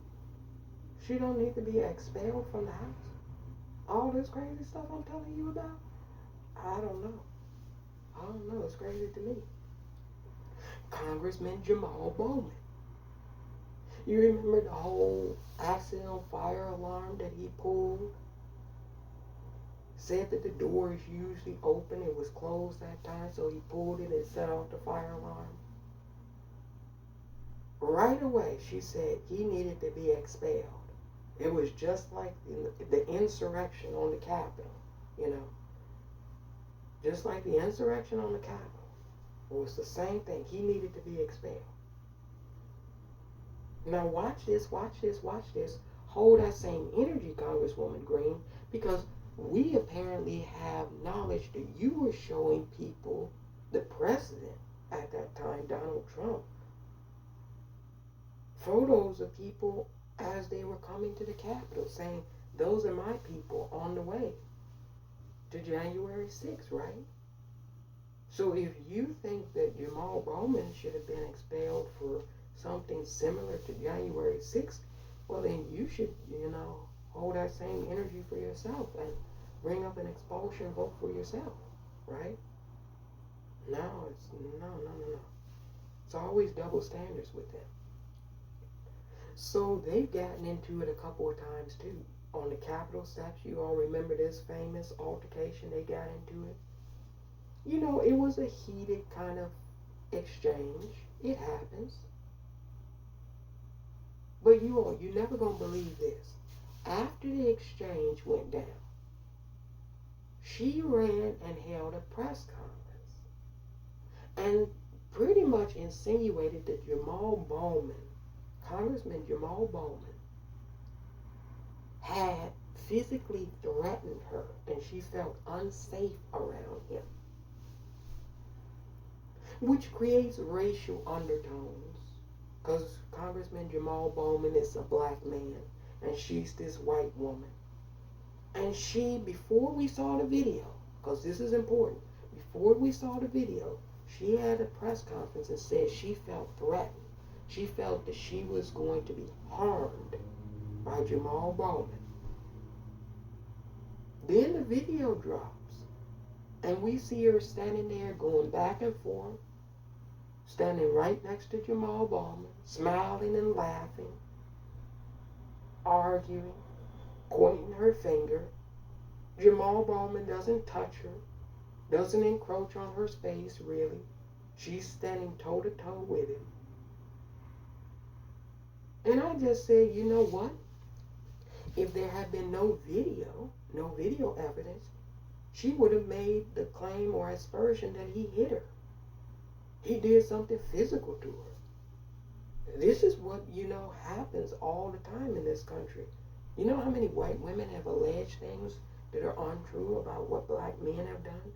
She don't need to be expelled from the house? All this crazy stuff I'm telling you about? I don't know. It's crazy to me. Congressman Jamal Bowman. You remember the whole accidental fire alarm that he pulled? Said that the door is usually open. It was closed that time, so he pulled it and set off the fire alarm. Right away, she said he needed to be expelled. It was just like the insurrection on the Capitol, Just like the insurrection on the Capitol. It was the same thing. He needed to be expelled. Now watch this. Hold that same energy, Congresswoman Greene, because we apparently have knowledge that you were showing people, the president at that time, Donald Trump, photos of people as they were coming to the Capitol, saying, those are my people on the way to January 6th, right? So if you think that Jamal Bowman should have been expelled for something similar to January 6th, well then you should, hold that same energy for yourself and bring up an expulsion vote for yourself, right? No, no. It's always double standards with them. So they've gotten into it a couple of times too. On the Capitol steps, you all remember this famous altercation they got into it? It was a heated kind of exchange. It happens. But you never gonna believe this. After the exchange went down, she ran and held a press conference and pretty much insinuated that Congressman Jamal Bowman, had physically threatened her and she felt unsafe around him, which creates racial undertones because Congressman Jamal Bowman is a black man and she's this white woman. And she, before we saw the video, because this is important, before we saw the video, she had a press conference and said she felt threatened. She felt that she was going to be harmed by Jamal Bowman. Then the video drops, and we see her standing there going back and forth, standing right next to Jamal Bowman, smiling and laughing, arguing, pointing her finger. Jamal Bowman doesn't touch her, doesn't encroach on her space really. She's standing toe to toe with him. And I just said, you know what? If there had been no video evidence, she would have made the claim or aspersion that he hit her. He did something physical to her. This is what, happens all the time in this country. You know how many white women have alleged things that are untrue about what black men have done?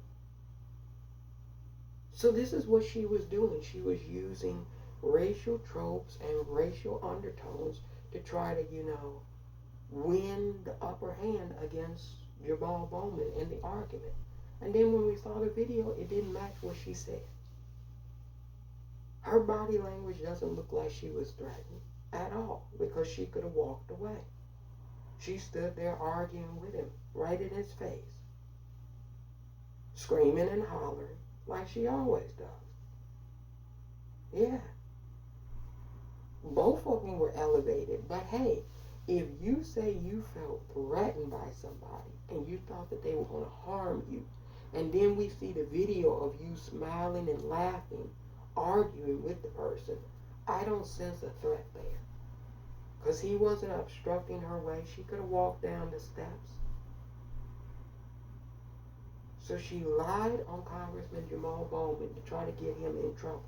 So this is what she was doing. She was using racial tropes and racial undertones to try to, win the upper hand against Jamal Bowman in the argument. And then when we saw the video, it didn't match what she said. Her body language doesn't look like she was threatened at all because she could have walked away. She stood there arguing with him right in his face, screaming and hollering like she always does. Yeah. Both of them were elevated, but hey, if you say you felt threatened by somebody and you thought that they were going to harm you, and then we see the video of you smiling and laughing, arguing with the person, I don't sense a threat there. Because he wasn't obstructing her way. She could have walked down the steps. So she lied on Congressman Jamal Bowman to try to get him in trouble,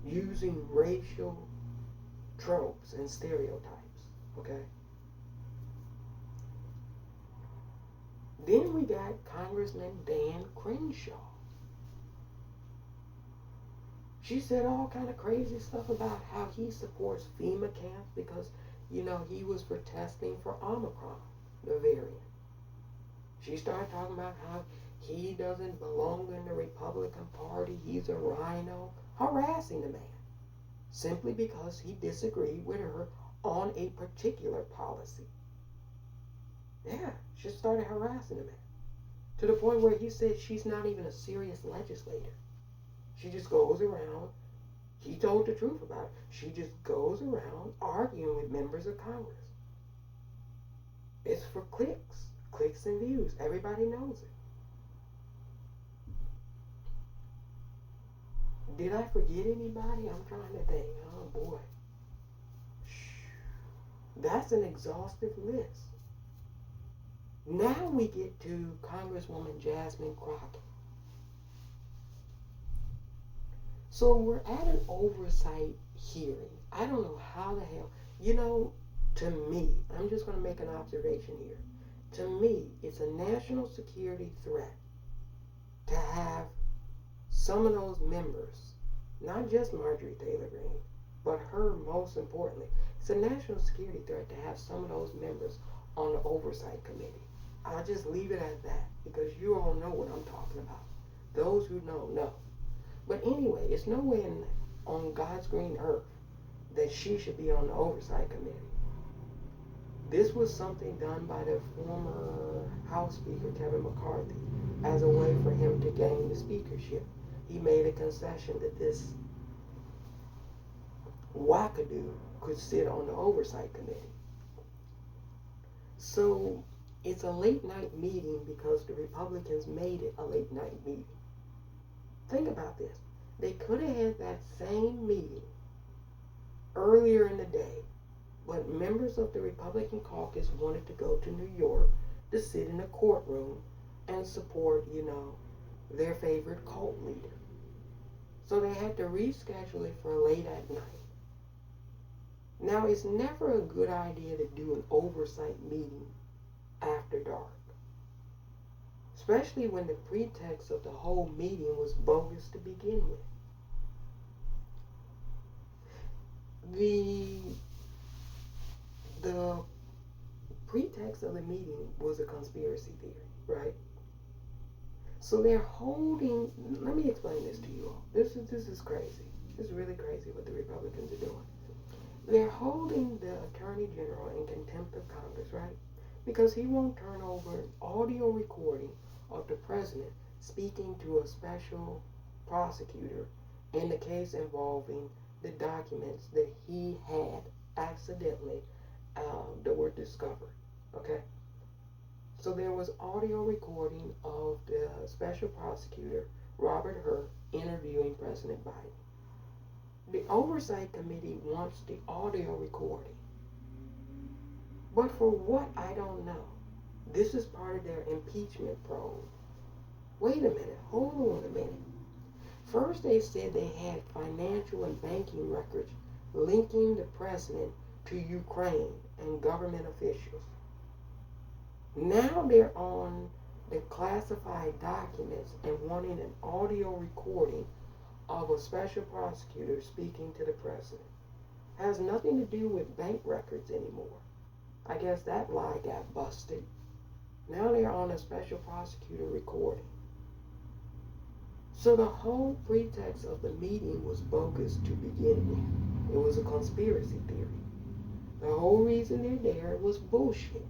using racial tropes and stereotypes, okay? Then we got Congressman Dan Crenshaw. She said all kind of crazy stuff about how he supports FEMA camps because, he was for testing for Omicron, the variant. She started talking about how he doesn't belong in the Republican Party, he's a rhino, harassing the man, simply because he disagreed with her on a particular policy. Yeah, she started harassing the man, to the point where he said she's not even a serious legislator. She just goes around, he told the truth about it, she just goes around arguing with members of Congress. It's for clicks and views. Everybody knows it. Did I forget anybody? I'm trying to think. Oh boy. That's an exhaustive list. Now we get to Congresswoman Jasmine Crockett. So we're at an oversight hearing. I don't know how the hell, to me, I'm just going to make an observation here. To me, it's a national security threat to have some of those members, not just Marjorie Taylor Greene, but her most importantly, it's a national security threat to have some of those members on the oversight committee. I'll just leave it at that because you all know what I'm talking about. Those who know, know. But anyway, it's nowhere on God's green earth that she should be on the oversight committee. This was something done by the former House Speaker, Kevin McCarthy, as a way for him to gain the speakership. He made a concession that this wackadoo could sit on the oversight committee. So it's a late night meeting because the Republicans made it a late night meeting. Think about this. They could have had that same meeting earlier in the day, but members of the Republican caucus wanted to go to New York to sit in a courtroom and support, their favorite cult leader. So they had to reschedule it for late at night. Now, it's never a good idea to do an oversight meeting after dark, especially when the pretext of the whole meeting was bogus to begin with. The pretext of the meeting was a conspiracy theory, right? So they're holding, let me explain this to you all. This is crazy. This is really crazy what the Republicans are doing. They're holding the Attorney General in contempt of Congress, right? Because he won't turn over an audio recording of the president speaking to a special prosecutor in the case involving the documents that he had accidentally that were discovered, okay? So there was audio recording of the special prosecutor, Robert Hur, interviewing President Biden. The Oversight Committee wants the audio recording. But for what, I don't know. This is part of their impeachment probe. Wait a minute, hold on a minute. First they said they had financial and banking records linking the president to Ukraine and government officials. Now they're on the classified documents and wanting an audio recording of a special prosecutor speaking to the president. Has nothing to do with bank records anymore. I guess that lie got busted. Now they're on a special prosecutor recording. So the whole pretext of the meeting was bogus to begin with. It was a conspiracy theory. The whole reason they're there was bullshit.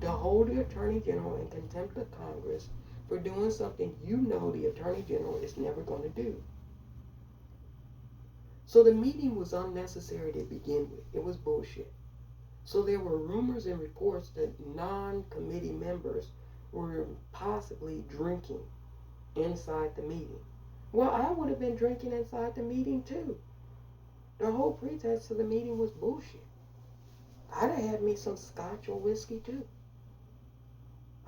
To hold the Attorney General in contempt of Congress for doing something the Attorney General is never going to do. So the meeting was unnecessary to begin with. It was bullshit. So there were rumors and reports that non-committee members were possibly drinking inside the meeting. Well, I would have been drinking inside the meeting too. The whole pretext of the meeting was bullshit. I'd have had me some scotch or whiskey too.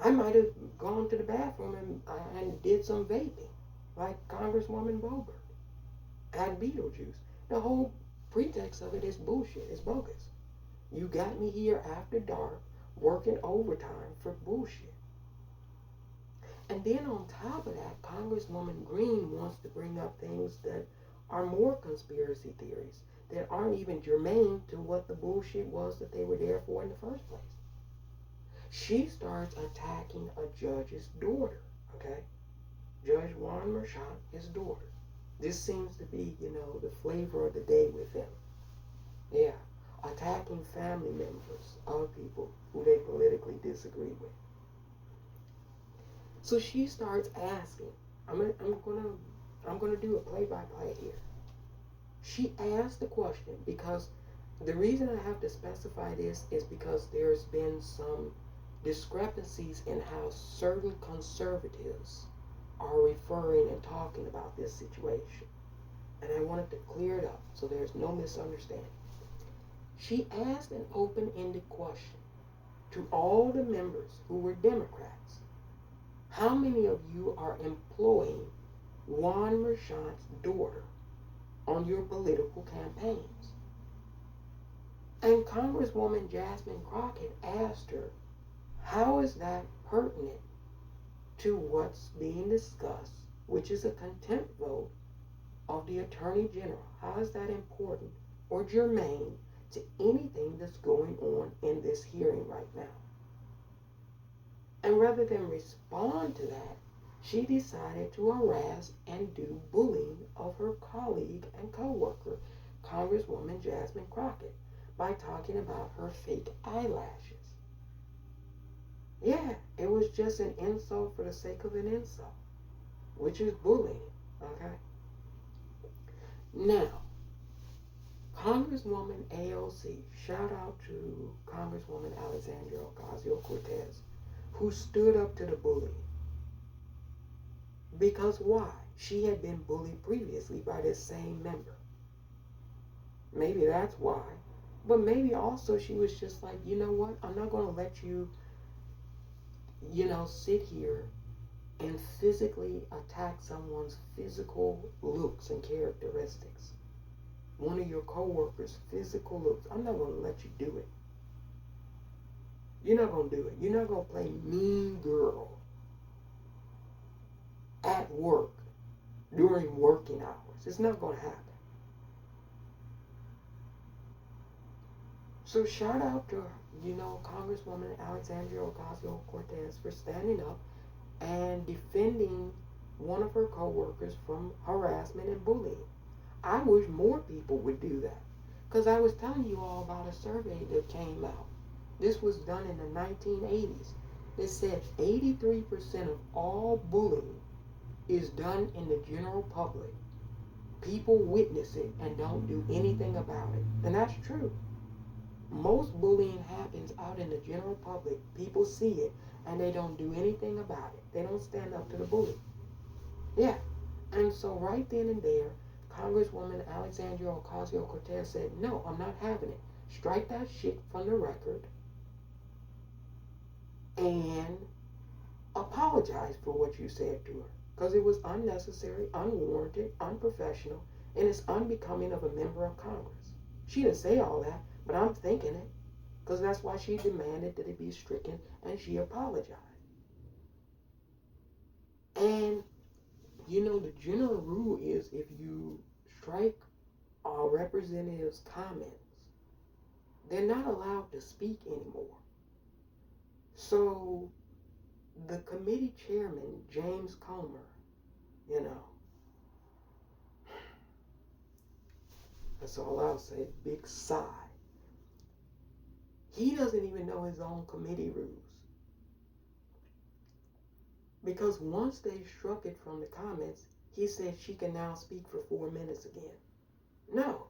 I might have gone to the bathroom and did some vaping, like Congresswoman Boebert. Had Beetlejuice. The whole pretext of it is bullshit. It's bogus. You got me here after dark, working overtime for bullshit. And then on top of that, Congresswoman Greene wants to bring up things that are more conspiracy theories, that aren't even germane to what the bullshit was that they were there for in the first place. She starts attacking a judge's daughter, okay? Judge Juan Merchan, his daughter. This seems to be, the flavor of the day with them. Yeah, attacking family members of people who they politically disagree with. So she starts asking, I'm gonna do a play-by-play here. She asked the question because the reason I have to specify this is because there's been some discrepancies in how certain conservatives are referring and talking about this situation. And I wanted to clear it up so there's no misunderstanding. She asked an open-ended question to all the members who were Democrats. How many of you are employing Juan Merchan's daughter on your political campaigns? And Congresswoman Jasmine Crockett asked her, how is that pertinent to what's being discussed, which is a contempt vote of the Attorney General? How is that important or germane to anything that's going on in this hearing right now? And rather than respond to that, she decided to harass and do bullying of her colleague and co-worker, Congresswoman Jasmine Crockett, by talking about her fake eyelashes. Yeah, it was just an insult for the sake of an insult, which is bullying, okay? Now, Congresswoman AOC, shout out to Congresswoman Alexandria Ocasio-Cortez, who stood up to the bullying. Because why? She had been bullied previously by this same member. Maybe that's why. But maybe also she was just like, you know what? I'm not going to let you, sit here and physically attack someone's physical looks and characteristics. One of your coworkers' physical looks. I'm not going to let you do it. You're not going to do it. You're not going to play mean girl at work during working hours. It's not going to happen. So shout out to, Congresswoman Alexandria Ocasio-Cortez for standing up and defending one of her co-workers from harassment and bullying. I wish more people would do that. Because I was telling you all about a survey that came out. This was done in the 1980s. That said 83% of all bullying is done in the general public. People witness it and don't do anything about it. And that's true. Most bullying happens out in the general public. People see it and they don't do anything about it. They don't stand up to the bully. Yeah. And so right then and there, Congresswoman Alexandria Ocasio-Cortez said, no, I'm not having it. Strike that shit from the record and apologize for what you said to her. Because it was unnecessary, unwarranted, unprofessional, and it's unbecoming of a member of Congress. She didn't say all that, but I'm thinking it. Because that's why she demanded that it be stricken, and she apologized. And, the general rule is if you strike a representative's comments, they're not allowed to speak anymore. So the committee chairman, James Comer, that's all I'll say, big sigh. He doesn't even know his own committee rules. Because once they struck it from the comments, he said she can now speak for 4 minutes again. No,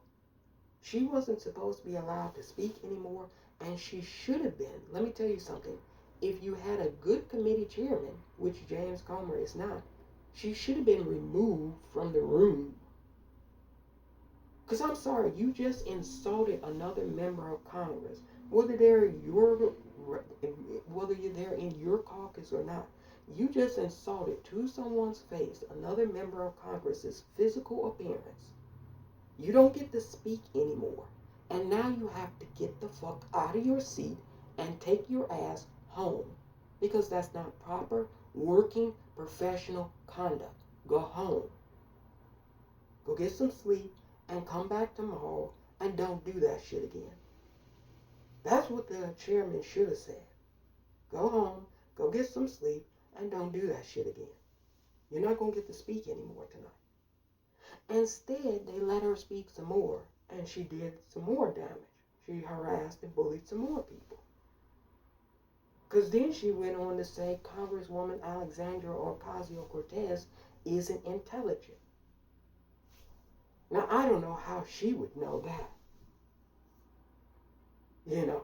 she wasn't supposed to be allowed to speak anymore, and she should have been. Let me tell you something. If you had a good committee chairman, which James Comer is not, she should have been removed from the room. Because I'm sorry, you just insulted another member of Congress, whether they're in your caucus or not. You just insulted to someone's face another member of Congress's physical appearance. You don't get to speak anymore. And now you have to get the fuck out of your seat and take your ass home. Because that's not proper working professional conduct. Go home. Go get some sleep and come back tomorrow and don't do that shit again. That's what the chairman should have said. Go home, go get some sleep, and don't do that shit again. You're not going to get to speak anymore tonight. Instead, they let her speak some more, and she did some more damage. She harassed and bullied some more people. Because then she went on to say Congresswoman Alexandria Ocasio-Cortez isn't intelligent. Now, I don't know how she would know that.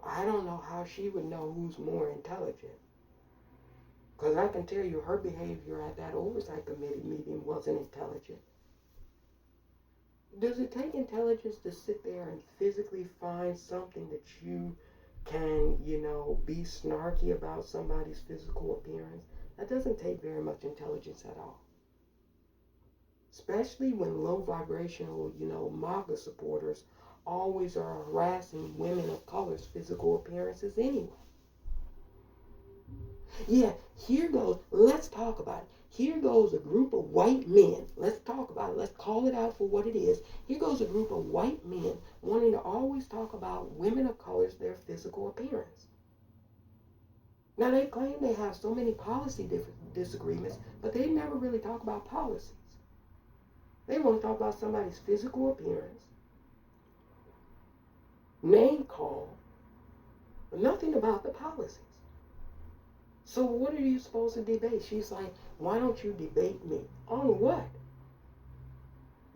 I don't know how she would know who's more intelligent. Because I can tell you her behavior at that oversight committee meeting wasn't intelligent. Does it take intelligence to sit there and physically find something that you can, be snarky about somebody's physical appearance? That doesn't take very much intelligence at all. Especially when low vibrational, MAGA supporters always are harassing women of color's physical appearances anyway. Yeah, here goes, let's talk about it. Here goes a group of white men. Let's talk about it. Let's call it out for what it is. Here goes a group of white men wanting to always talk about women of color's their physical appearance. Now, they claim they have so many policy disagreements, but they never really talk about policies. They want to talk about somebody's physical appearance, name call, but nothing about the policies. So what are you supposed to debate? She's like, why don't you debate me? On what?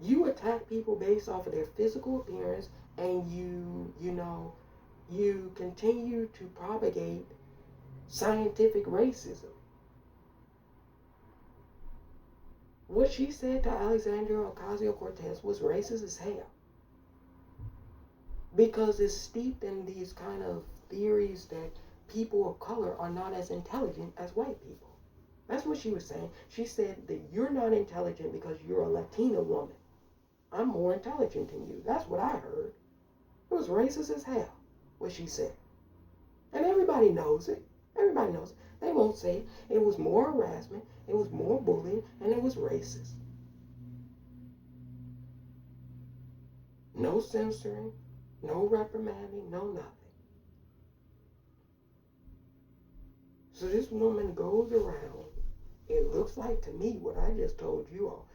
You attack people based off of their physical appearance, and you continue to propagate scientific racism. What she said to Alexandria Ocasio-Cortez was racist as hell. Because it's steeped in these kind of theories that people of color are not as intelligent as white people. That's what she was saying. She said that you're not intelligent because you're a Latina woman. I'm more intelligent than you. That's what I heard. It was racist as hell, what she said. And everybody knows it. Everybody knows it. They won't say it. It was more harassment, it was more bullying, and it was racist. No censoring, no reprimanding, no nothing. So this woman goes around, it looks like to me what I just told you all.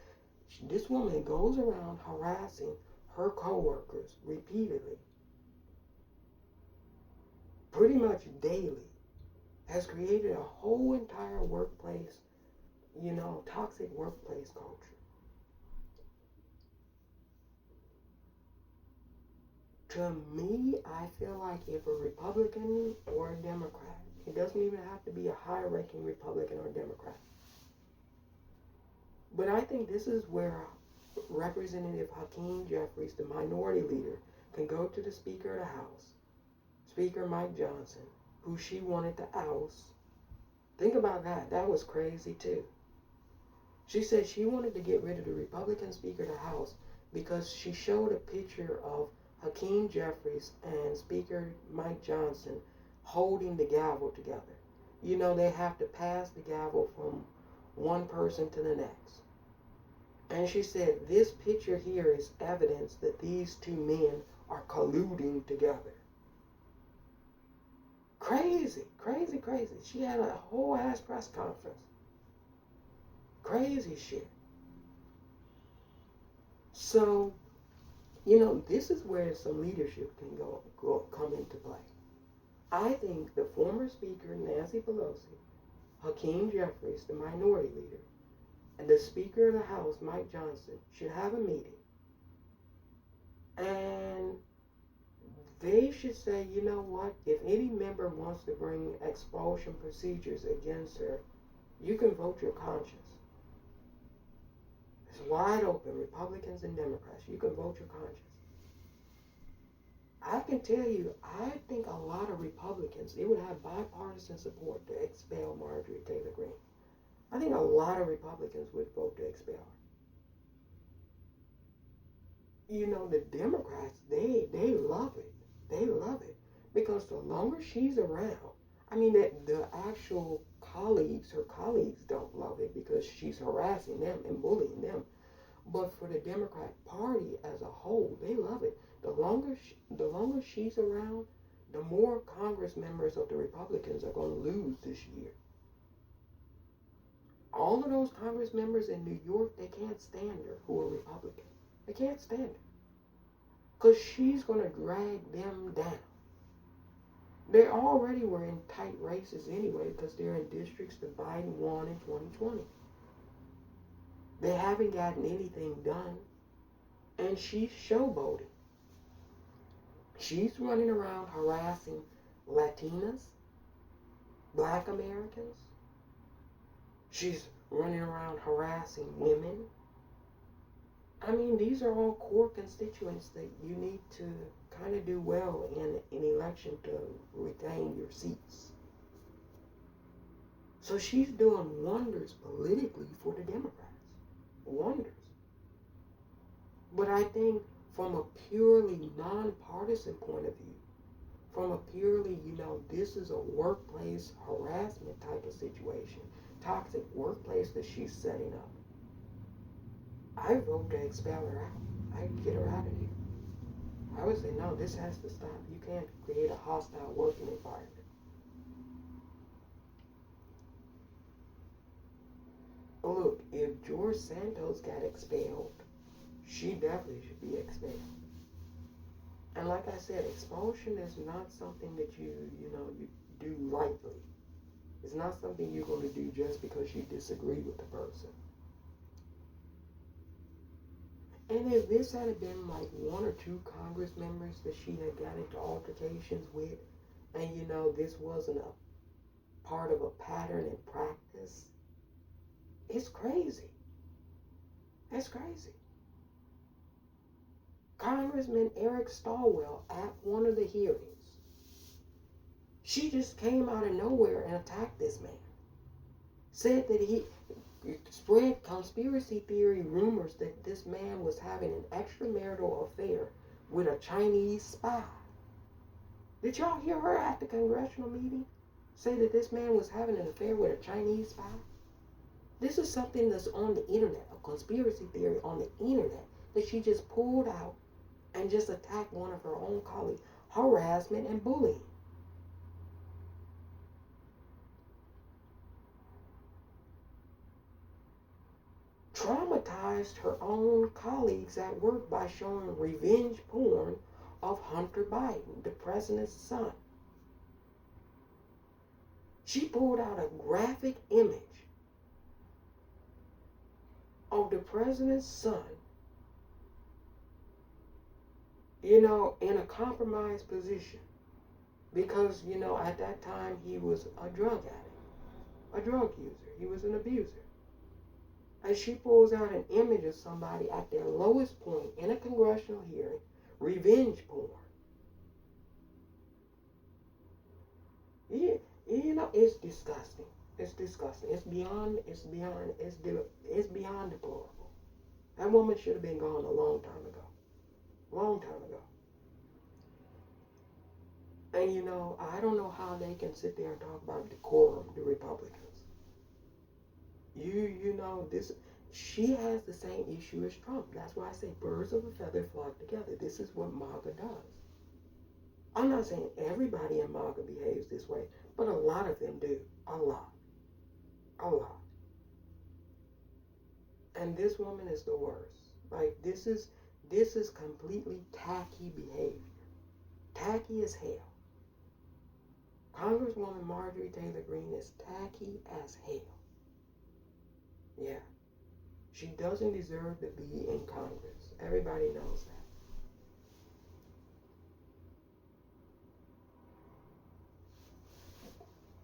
This woman goes around harassing her coworkers repeatedly, pretty much daily, has created a whole entire workplace, toxic workplace culture. To me, I feel like if a Republican or a Democrat, it doesn't even have to be a high-ranking Republican or Democrat, but I think this is where Representative Hakeem Jeffries, the minority leader, can go to the Speaker of the House, Speaker Mike Johnson, who she wanted to oust. Think about that. That was crazy too. She said she wanted to get rid of the Republican Speaker of the House because she showed a picture of Hakeem Jeffries and Speaker Mike Johnson holding the gavel together. They have to pass the gavel from one person to the next. And she said this picture here is evidence that these two men are colluding together. Crazy, crazy, crazy. She had a whole ass press conference. Crazy shit. So, this is where some leadership can come into play. I think the former Speaker, Nancy Pelosi, Hakeem Jeffries, the minority leader, and the Speaker of the House, Mike Johnson, should have a meeting. And they should say, you know what, if any member wants to bring expulsion procedures against her, you can vote your conscience. It's wide open, Republicans and Democrats. You can vote your conscience. I can tell you, I think a lot of Republicans, they would have bipartisan support to expel Marjorie Taylor Greene. I think a lot of Republicans would vote to expel her. The Democrats, they love it. They love it. Because the longer she's around, the actual her colleagues don't love it because she's harassing them and bullying them. But for the Democrat Party as a whole, they love it. The longer she's around, the more Congress members of the Republicans are going to lose this year. All of those Congress members in New York, they can't stand her who are Republican. They can't stand her. Because she's going to drag them down. They already were in tight races anyway because they're in districts that Biden won in 2020. They haven't gotten anything done. And she's showboating. She's running around harassing Latinas, Black Americans. She's running around harassing women. These are all core constituents that you need to kind of do well in an election to retain your seats. So she's doing wonders politically for the Democrats. Wonders. But I think from a purely nonpartisan point of view, from a purely, this is a workplace harassment type of situation, toxic workplace that she's setting up, I vote to expel her out. I get her out of here. I would say, no, this has to stop. You can't create a hostile working environment. Look, if George Santos got expelled, she definitely should be expelled. And like I said, expulsion is not something that you do lightly. It's not something you're going to do just because you disagree with the person. And if this had been like one or two Congress members that she had got into altercations with, and this wasn't a part of a pattern and practice, it's crazy. That's crazy. Congressman Eric Stilwell at one of the hearings, she just came out of nowhere and attacked this man. Said that he spread conspiracy theory rumors that this man was having an extramarital affair with a Chinese spy. Did y'all hear her at the congressional meeting say that this man was having an affair with a Chinese spy? This is something that's on the internet, a conspiracy theory on the internet that she just pulled out and just attacked one of her own colleagues. Harassment and bullying. Traumatized her own colleagues at work by showing revenge porn of Hunter Biden, the president's son. She pulled out a graphic image of the president's son, in a compromised position. Because, at that time he was a drug addict, a drug user. He was an abuser. And she pulls out an image of somebody at their lowest point in a congressional hearing, revenge porn. Yeah, it's disgusting. It's disgusting. It's beyond deplorable. That woman should have been gone a long time ago. Long time ago. And I don't know how they can sit there and talk about decorum, the Republicans. This, she has the same issue as Trump. That's why I say birds of a feather flock together. This is what MAGA does. I'm not saying everybody in MAGA behaves this way, but a lot of them do. A lot. A lot. And this woman is the worst. Like, this is completely tacky behavior. Tacky as hell. Congresswoman Marjorie Taylor Greene is tacky as hell. Yeah. She doesn't deserve to be in Congress. Everybody knows that.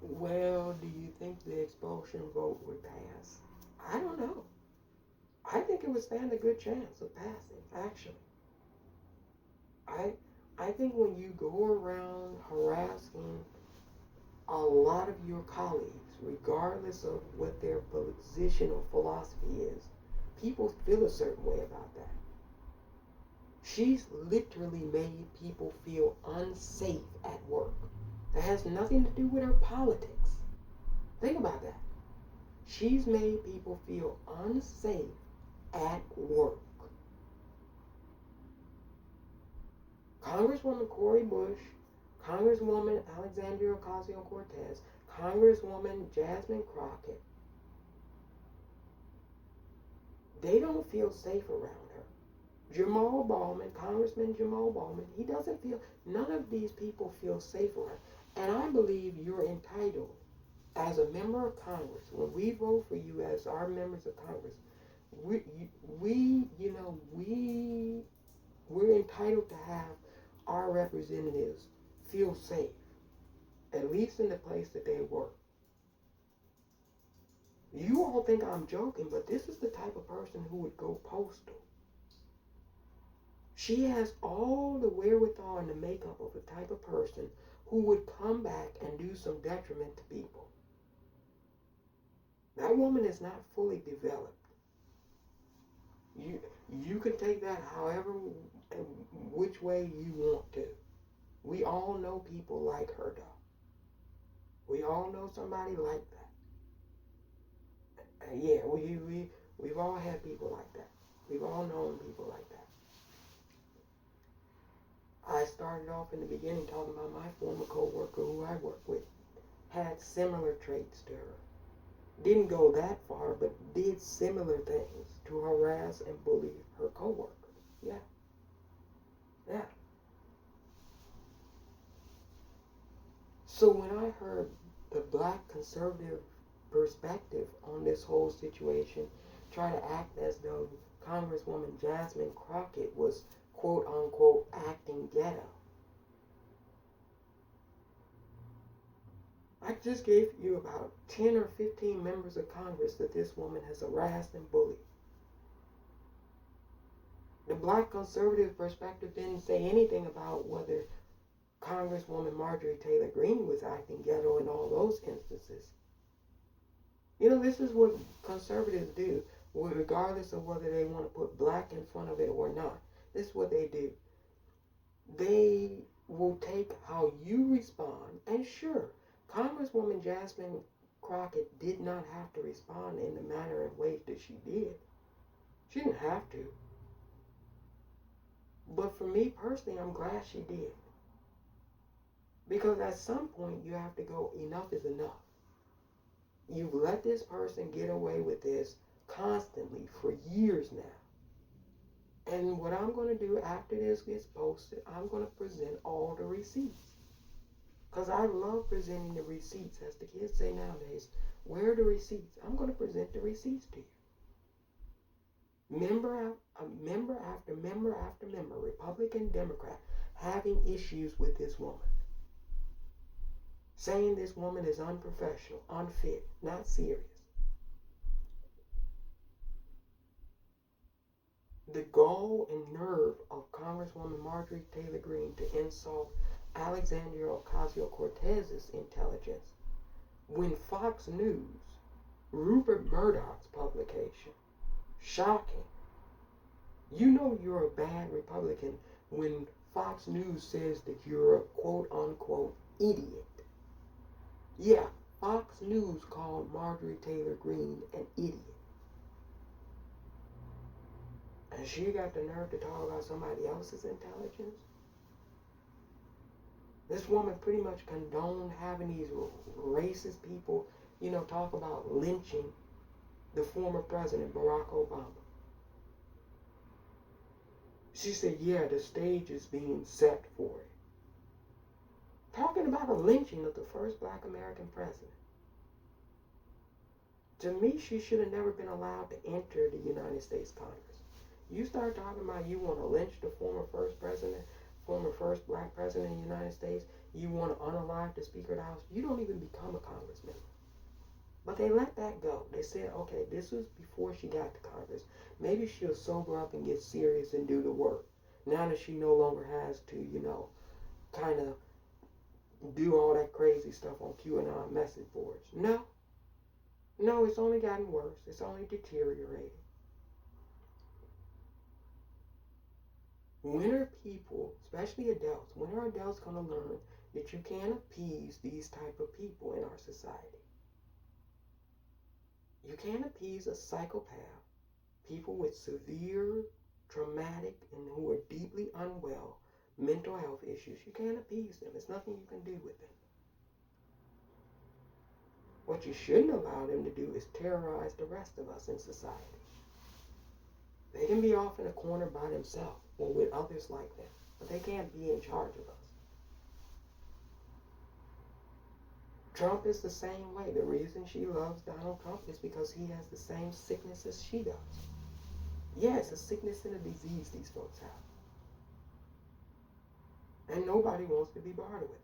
Well, do you think the expulsion vote would pass? I don't know. I think it would stand a good chance of passing, actually. I think when you go around harassing a lot of your colleagues, regardless of what their position or philosophy is, people feel a certain way about that. She's literally made people feel unsafe at work. That has nothing to do with her politics. Think about that. She's made people feel unsafe at work. Congresswoman Cori Bush, Congresswoman Alexandria Ocasio-Cortez, Congresswoman Jasmine Crockett, they don't feel safe around her. Jamal Bowman, Congressman Jamal Bowman, he doesn't feel, none of these people feel safe around. And I believe you're entitled, as a member of Congress, when we vote for you as our members of Congress, we're entitled to have our representatives feel safe, at least in the place that they work. You all think I'm joking, but this is the type of person who would go postal. She has all the wherewithal and the makeup of a type of person who would come back and do some detriment to people. That woman is not fully developed. You can take that however and which way you want to. We all know people like her, though. We all know somebody like that. Yeah, we've all had people like that. We've all known people like that. I started off in the beginning talking about my former co-worker who I work with had similar traits to her. didn't go that far, but did similar things to harass and bully her coworkers. Yeah, yeah. So when I heard the black conservative perspective on this whole situation try to act as though Congresswoman Jasmine Crockett was quote unquote acting ghetto, I just gave you about 10 or 15 members of Congress that this woman has harassed and bullied. The black conservative perspective didn't say anything about whether Congresswoman Marjorie Taylor Greene was acting ghetto in all those instances. You know, this is what conservatives do, regardless of whether they want to put black in front of it or not. This is what they do. They will take how you respond, and sure, Congresswoman Jasmine Crockett did not have to respond in the manner and way that she did. She didn't have to. But for me personally, I'm glad she did. Because at some point, you have to go, enough is enough. You've let this person get away with this constantly for years now. And what I'm going to do after this gets posted, I'm going to present all the receipts. Because I love presenting the receipts. As the kids say nowadays, where are the receipts? I'm going to present the receipts to you. Member after member after member, Republican, Democrat, having issues with this woman. Saying this woman is unprofessional, unfit, not serious. The gall and nerve of Congresswoman Marjorie Taylor Greene to insult Alexandria Ocasio-Cortez's intelligence when Fox News, Rupert Murdoch's publication, shocking. You know you're a bad Republican when Fox News says that you're a quote-unquote idiot. Yeah, Fox News called Marjorie Taylor Greene an idiot. And she got the nerve to talk about somebody else's intelligence? This woman pretty much condoned having these racist people, talk about lynching the former president, Barack Obama. She said, yeah, the stage is being set for it. Talking about a lynching of the first black American president. To me, she should have never been allowed to enter the United States Congress. You start talking about you want to lynch the former first black president of the United States, you want to unalive the Speaker of the House, you don't even become a congressman. But they let that go. They said, okay, this was before she got to Congress. Maybe she'll sober up and get serious and do the work. Now that she no longer has to, kind of do all that crazy stuff on QAnon message boards. No, it's only gotten worse. It's only deteriorated. When are people, especially adults, when are adults going to learn that you can't appease these type of people in our society? You can't appease a psychopath, people with severe, traumatic, and who are deeply unwell mental health issues. You can't appease them. There's nothing you can do with them. What you shouldn't allow them to do is terrorize the rest of us in society. They can be off in a corner by themselves or with others like them, but they can't be in charge of us. Trump is the same way. The reason she loves Donald Trump is because he has the same sickness as she does. Yeah, it's a sickness and a disease these folks have. And nobody wants to be bothered with it.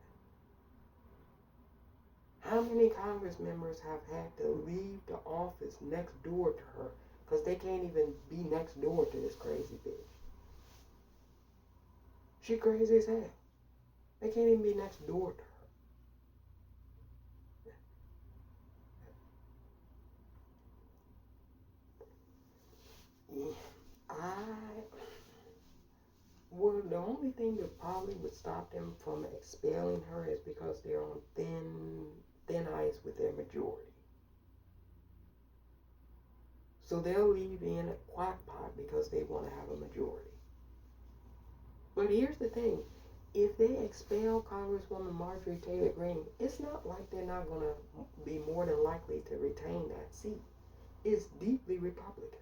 How many Congress members have had to leave the office next door to her because they can't even be next door to this crazy bitch? She crazy as hell. They can't even be next door to her. The only thing that probably would stop them from expelling her is because they're on thin ice with their majority. So they'll leave in a quack pot because they want to have a majority. But here's the thing. if they expel Congresswoman Marjorie Taylor Greene, it's not like they're not going to be more than likely to retain that seat. It's deeply Republican.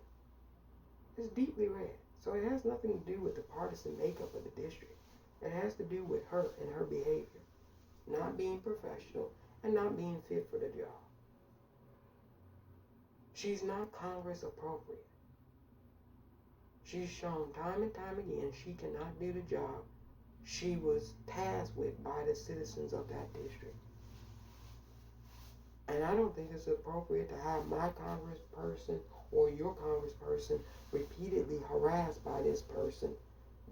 It's deeply red. So it has nothing to do with the partisan makeup of the district. It has to do with her and her behavior, not being professional and not being fit for the job. She's not Congress appropriate. She's shown time and time again she cannot do the job she was tasked with by the citizens of that district. And I don't think it's appropriate to have my congressperson or your congressperson repeatedly harassed by this person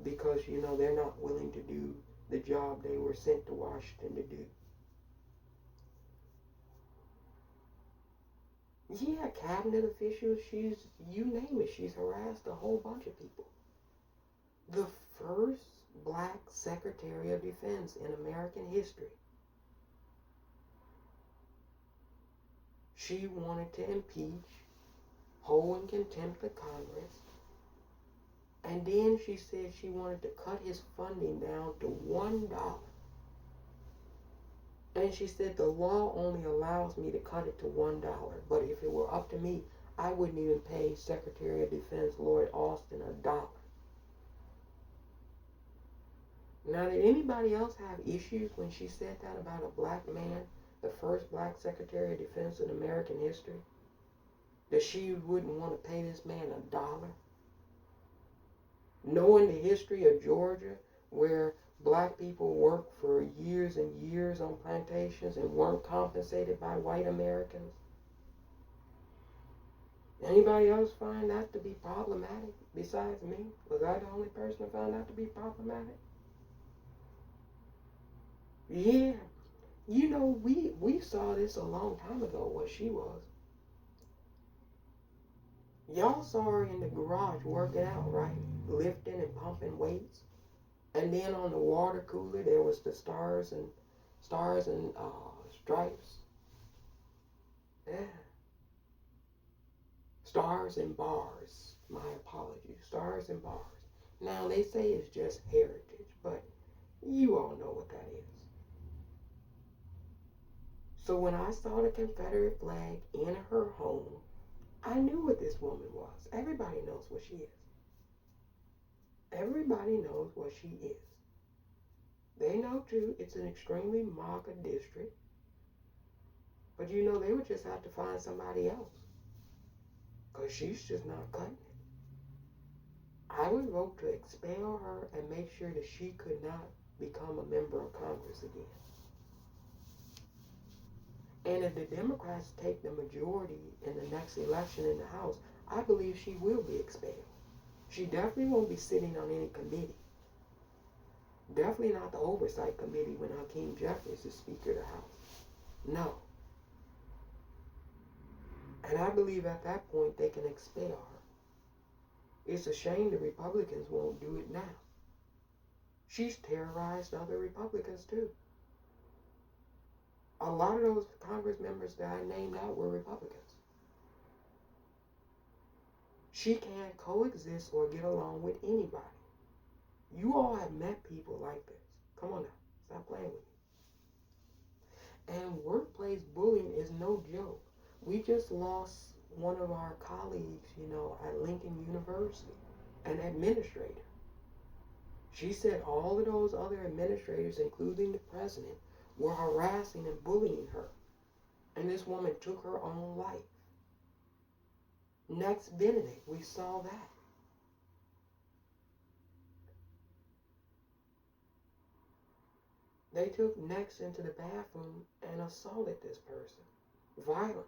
because, they're not willing to do the job they were sent to Washington to do. Yeah, cabinet officials, you name it, she's harassed a whole bunch of people. The first black Secretary of Defense in American history. She wanted to impeach, hold in contempt the Congress, and then she said she wanted to cut his funding down to $1. And she said the law only allows me to cut it to $1, but if it were up to me, I wouldn't even pay Secretary of Defense Lloyd Austin $1. Now, did anybody else have issues when she said that about a black man, the first black Secretary of Defense in American history? That she wouldn't want to pay this man $1? Knowing the history of Georgia, where black people worked for years and years on plantations and weren't compensated by white Americans? Anybody else find that to be problematic besides me? Was I the only person who found that to be problematic? Yeah. We saw this a long time ago, what she was. Y'all saw her in the garage working out, right? Lifting and pumping weights. And then on the water cooler, there was the stars and stripes. Yeah. Stars and bars. My apologies. Stars and bars. Now, they say it's just heritage, but you all know what that is. So when I saw the Confederate flag in her home, I knew what this woman was. Everybody knows what she is. Everybody knows what she is. They know, too, it's an extremely MAGA district. But, they would just have to find somebody else. Because she's just not cutting it. I would vote to expel her and make sure that she could not become a member of Congress again. And if the Democrats take the majority in the next election in the House, I believe she will be expelled. She definitely won't be sitting on any committee. Definitely not the Oversight Committee when Hakeem Jeffries is Speaker of the House. No. And I believe at that point they can expel her. It's a shame the Republicans won't do it now. She's terrorized other Republicans too. A lot of those Congress members that I named out were Republicans. She can't coexist or get along with anybody. You all have met people like this. Come on now, stop playing with me. And workplace bullying is no joke. We just lost one of our colleagues, at Lincoln University, an administrator. She said all of those other administrators, including the president, were harassing and bullying her. And this woman took her own life. Next Benedict, we saw that. They took Next into the bathroom and assaulted this person violently.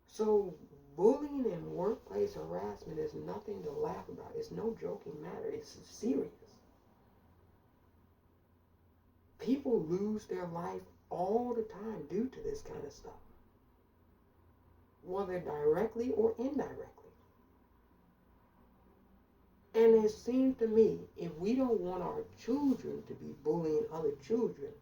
So bullying and workplace harassment is nothing to laugh about. It's no joking matter. It's serious. People lose their life all the time due to this kind of stuff, whether directly or indirectly. And it seems to me, if we don't want our children to be bullying other children,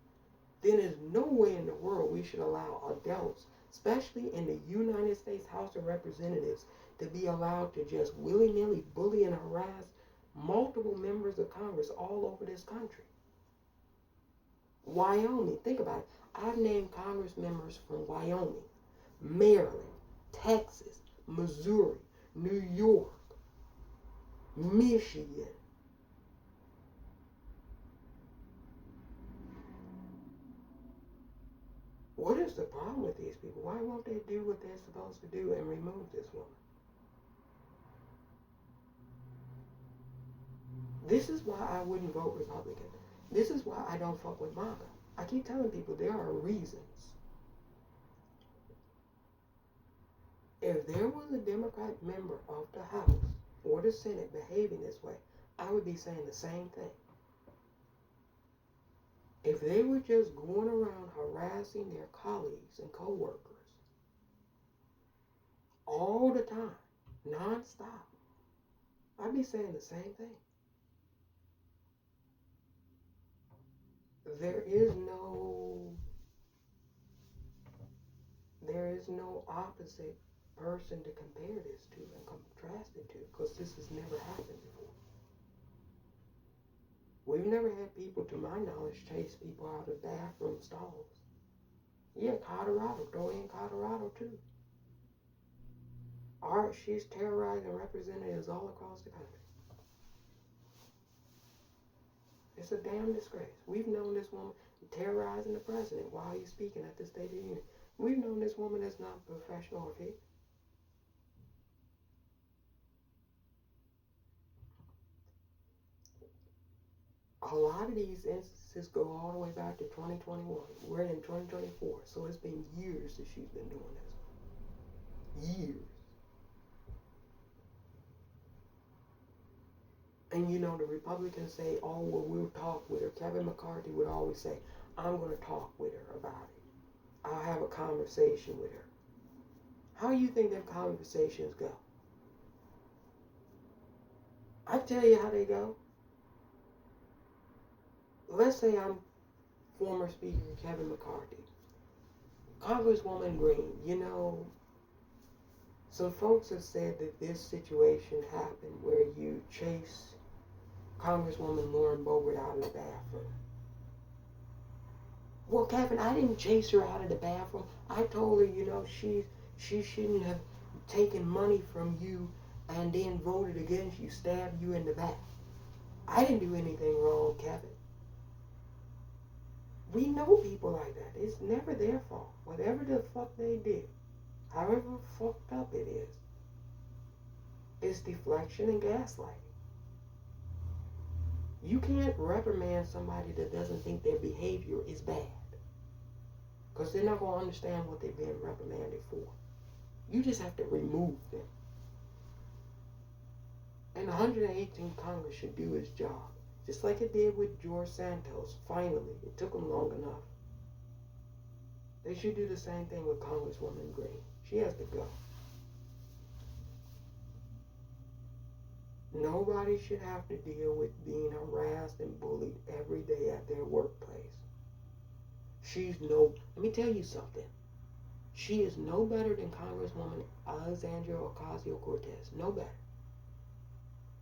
then there's no way in the world we should allow adults, especially in the United States House of Representatives, to be allowed to just willy-nilly bully and harass multiple members of Congress all over this country. Wyoming, think about it. I've named Congress members from Wyoming, Maryland, Texas, Missouri, New York, Michigan. What is the problem with these people? Why won't they do what they're supposed to do and remove this woman? This is why I wouldn't vote Republican. This is why I don't fuck with MAGA. I keep telling people there are reasons. If there was a Democrat member of the House or the Senate behaving this way, I would be saying the same thing. If they were just going around harassing their colleagues and co-workers all the time, non-stop, I'd be saying the same thing. There is no opposite person to compare this to and contrast it to, because this has never happened before. We've never had people, to my knowledge, chase people out of bathroom stalls. Yeah, Colorado, throw in Colorado too. She's terrorizing representatives all across the country. It's a damn disgrace. We've known this woman terrorizing the president while he's speaking at the State of the Union. We've known this woman is not professional or fit. A lot of these instances go all the way back to 2021. We're in 2024, so it's been years that she's been doing this. Years. And you know, the Republicans say, oh, well, we'll talk with her. Kevin McCarthy would always say, I'm going to talk with her about it. I'll have a conversation with her. How do you think their conversations go? I tell you how they go. Let's say I'm former Speaker Kevin McCarthy. Congresswoman Greene, you know, some folks have said that this situation happened where you chase Congresswoman Lauren Boebert out of the bathroom. Well, Kevin, I didn't chase her out of the bathroom. I told her, you know, she shouldn't have taken money from you and then voted against you, stabbed you in the back. I didn't do anything wrong, Kevin. We know people like that. It's never their fault. Whatever the fuck they did, however fucked up it is, it's deflection and gaslighting. You can't reprimand somebody that doesn't think their behavior is bad, because they're not going to understand what they're being reprimanded for. You just have to remove them. And 118 Congress should do its job, just like it did with George Santos. Finally, it took them long enough. They should do the same thing with Congresswoman Greene. She has to go. Nobody should have to deal with being harassed and bullied every day at their workplace. Let me tell you something. She is no better than Congresswoman Alexandria Ocasio-Cortez. No better.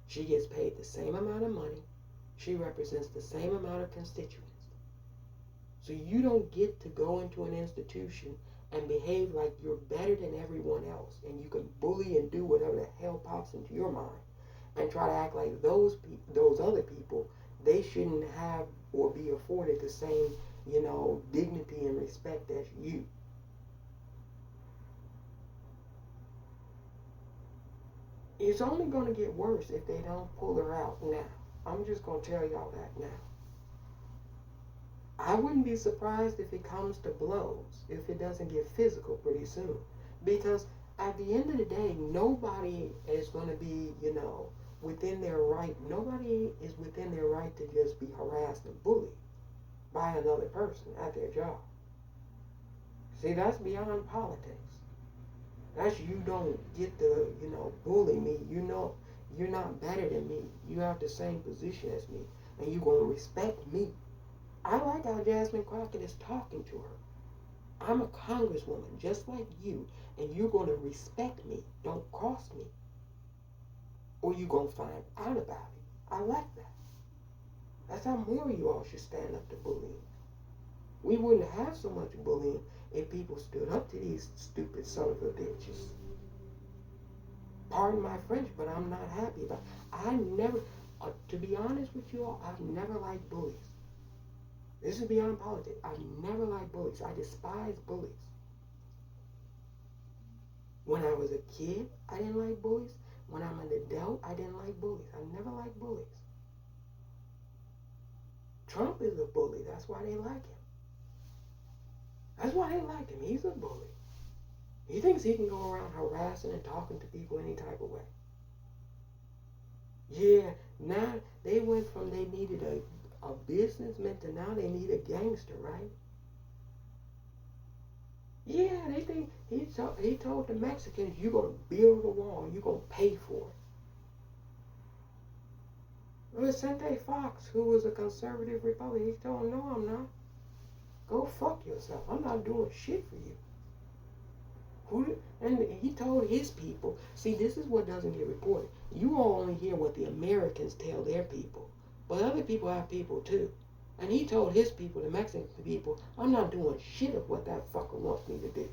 She gets paid the same amount of money. She represents the same amount of constituents. So you don't get to go into an institution and behave like you're better than everyone else, and you can bully and do whatever the hell pops into your mind, and try to act like those other people, they shouldn't have or be afforded the same, you know, dignity and respect as you. It's only going to get worse if they don't pull her out now. I'm just going to tell y'all that now. I wouldn't be surprised if it comes to blows, if it doesn't get physical pretty soon. Because at the end of the day, nobody is going to be, you know, within their right. Nobody is within their right to just be harassed and bullied by another person at their job. See, that's beyond politics. That's you don't get to, you know, bully me. You know, you're not better than me. You have the same position as me, and you're going to respect me. I like how Jasmine Crockett is talking to her. I'm a congresswoman just like you, and you're going to respect me. Don't cross me, or you're going to find out about it. I like that. That's how more of you all should stand up to bullying. We wouldn't have so much bullying if people stood up to these stupid son of a bitches. Pardon my French, but I'm not happy about it. I never, to be honest with you all, I've never liked bullies. This is beyond politics. I've never liked bullies. I despise bullies. When I was a kid, I didn't like bullies. When I'm an adult, I didn't like bullies. I never liked bullies. Trump is a bully. That's why they like him. That's why they like him. He's a bully. He thinks he can go around harassing and talking to people any type of way. Yeah, now they went from they needed a businessman to now they need a gangster, right? Yeah, they think he told the Mexicans, you're going to build a wall, you're going to pay for it. Vicente Fox, who was a conservative Republican, he told him, no, I'm not. Go fuck yourself. I'm not doing shit for you. And he told his people, see, this is what doesn't get reported. You all only hear what the Americans tell their people. But other people have people too. And he told his people, the Mexican people, I'm not doing shit of what that fucker wants me to do.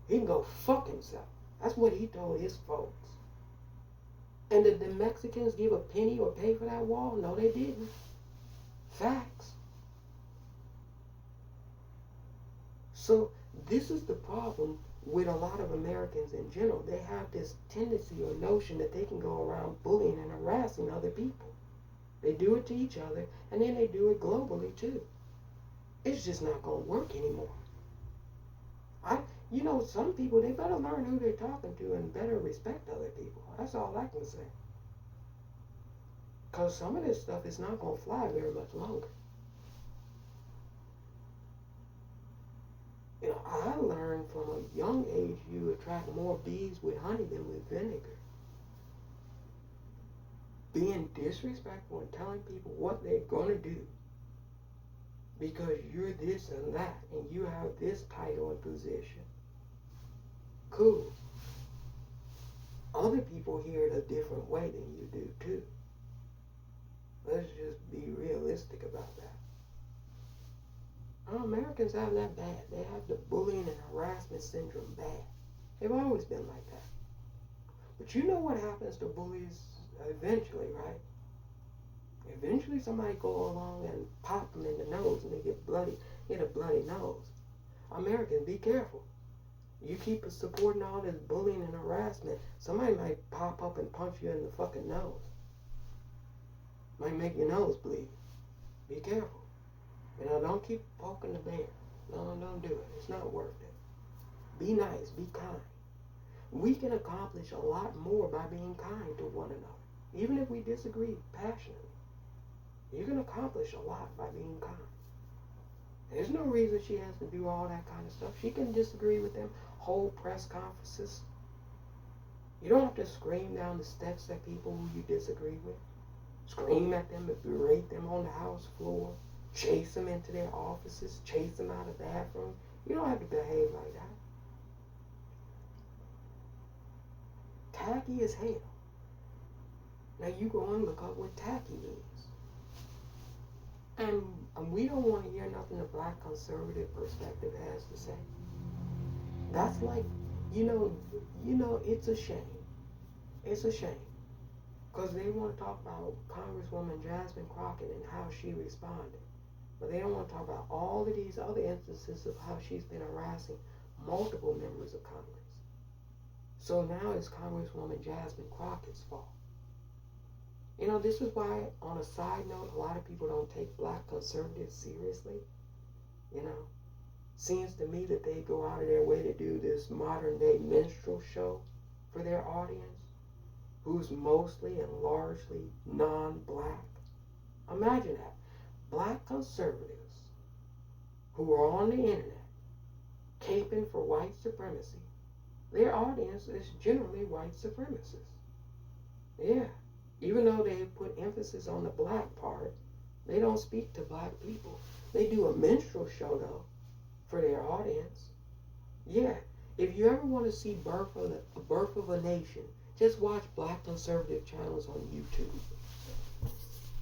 He can go fuck himself. That's what he told his folks. And did the Mexicans give a penny or pay for that wall? No, they didn't. Facts. So this is the problem with a lot of Americans in general. They have this tendency or notion that they can go around bullying and harassing other people. They do it to each other, and then they do it globally too. It's just not going to work anymore. Some people, they better learn who they're talking to and better respect other people. That's all I can say. Because some of this stuff is not going to fly very much longer. I learned from a young age you attract more bees with honey than with vinegar. Being disrespectful and telling people what they're going to do because you're this and that and you have this title and position. Cool. Other people hear it a different way than you do too. Let's just be realistic about that. Americans have that bad. They have the bullying and harassment syndrome bad. They've always been like that. But you know what happens to bullies eventually, right? Eventually somebody go along and pop them in the nose and they get a bloody nose. Americans, be careful. You keep supporting all this bullying and harassment, somebody might pop up and punch you in the fucking nose. Might make your nose bleed. Be careful. Don't keep poking the bear. No, don't do it. It's not worth it. Be nice. Be kind. We can accomplish a lot more by being kind to one another. Even if we disagree passionately. You can accomplish a lot by being kind. There's no reason she has to do all that kind of stuff. She can disagree with them, hold press conferences. You don't have to scream down the steps at people who you disagree with. Scream at them and berate them on the house floor. Chase them into their offices. Chase them out of bathrooms. You don't have to behave like that. Tacky as hell. Now you go and look up what tacky means. And we don't want to hear nothing the black conservative perspective has to say. That's like, it's a shame. It's a shame. Because they want to talk about Congresswoman Jasmine Crockett and how she responded. But they don't want to talk about all of these other instances of how she's been harassing multiple members of Congress. So now it's Congresswoman Jasmine Crockett's fault. This is why, on a side note, a lot of people don't take black conservatives seriously. Seems to me that they go out of their way to do this modern day minstrel show for their audience, who's mostly and largely non-black. Imagine that. Black conservatives who are on the internet caping for white supremacy. Their audience is generally white supremacists. Yeah. Even though they put emphasis on the black part, they don't speak to black people. They do a minstrel show, though, for their audience. Yeah, if you ever want to see Birth of a Nation, just watch black conservative channels on YouTube.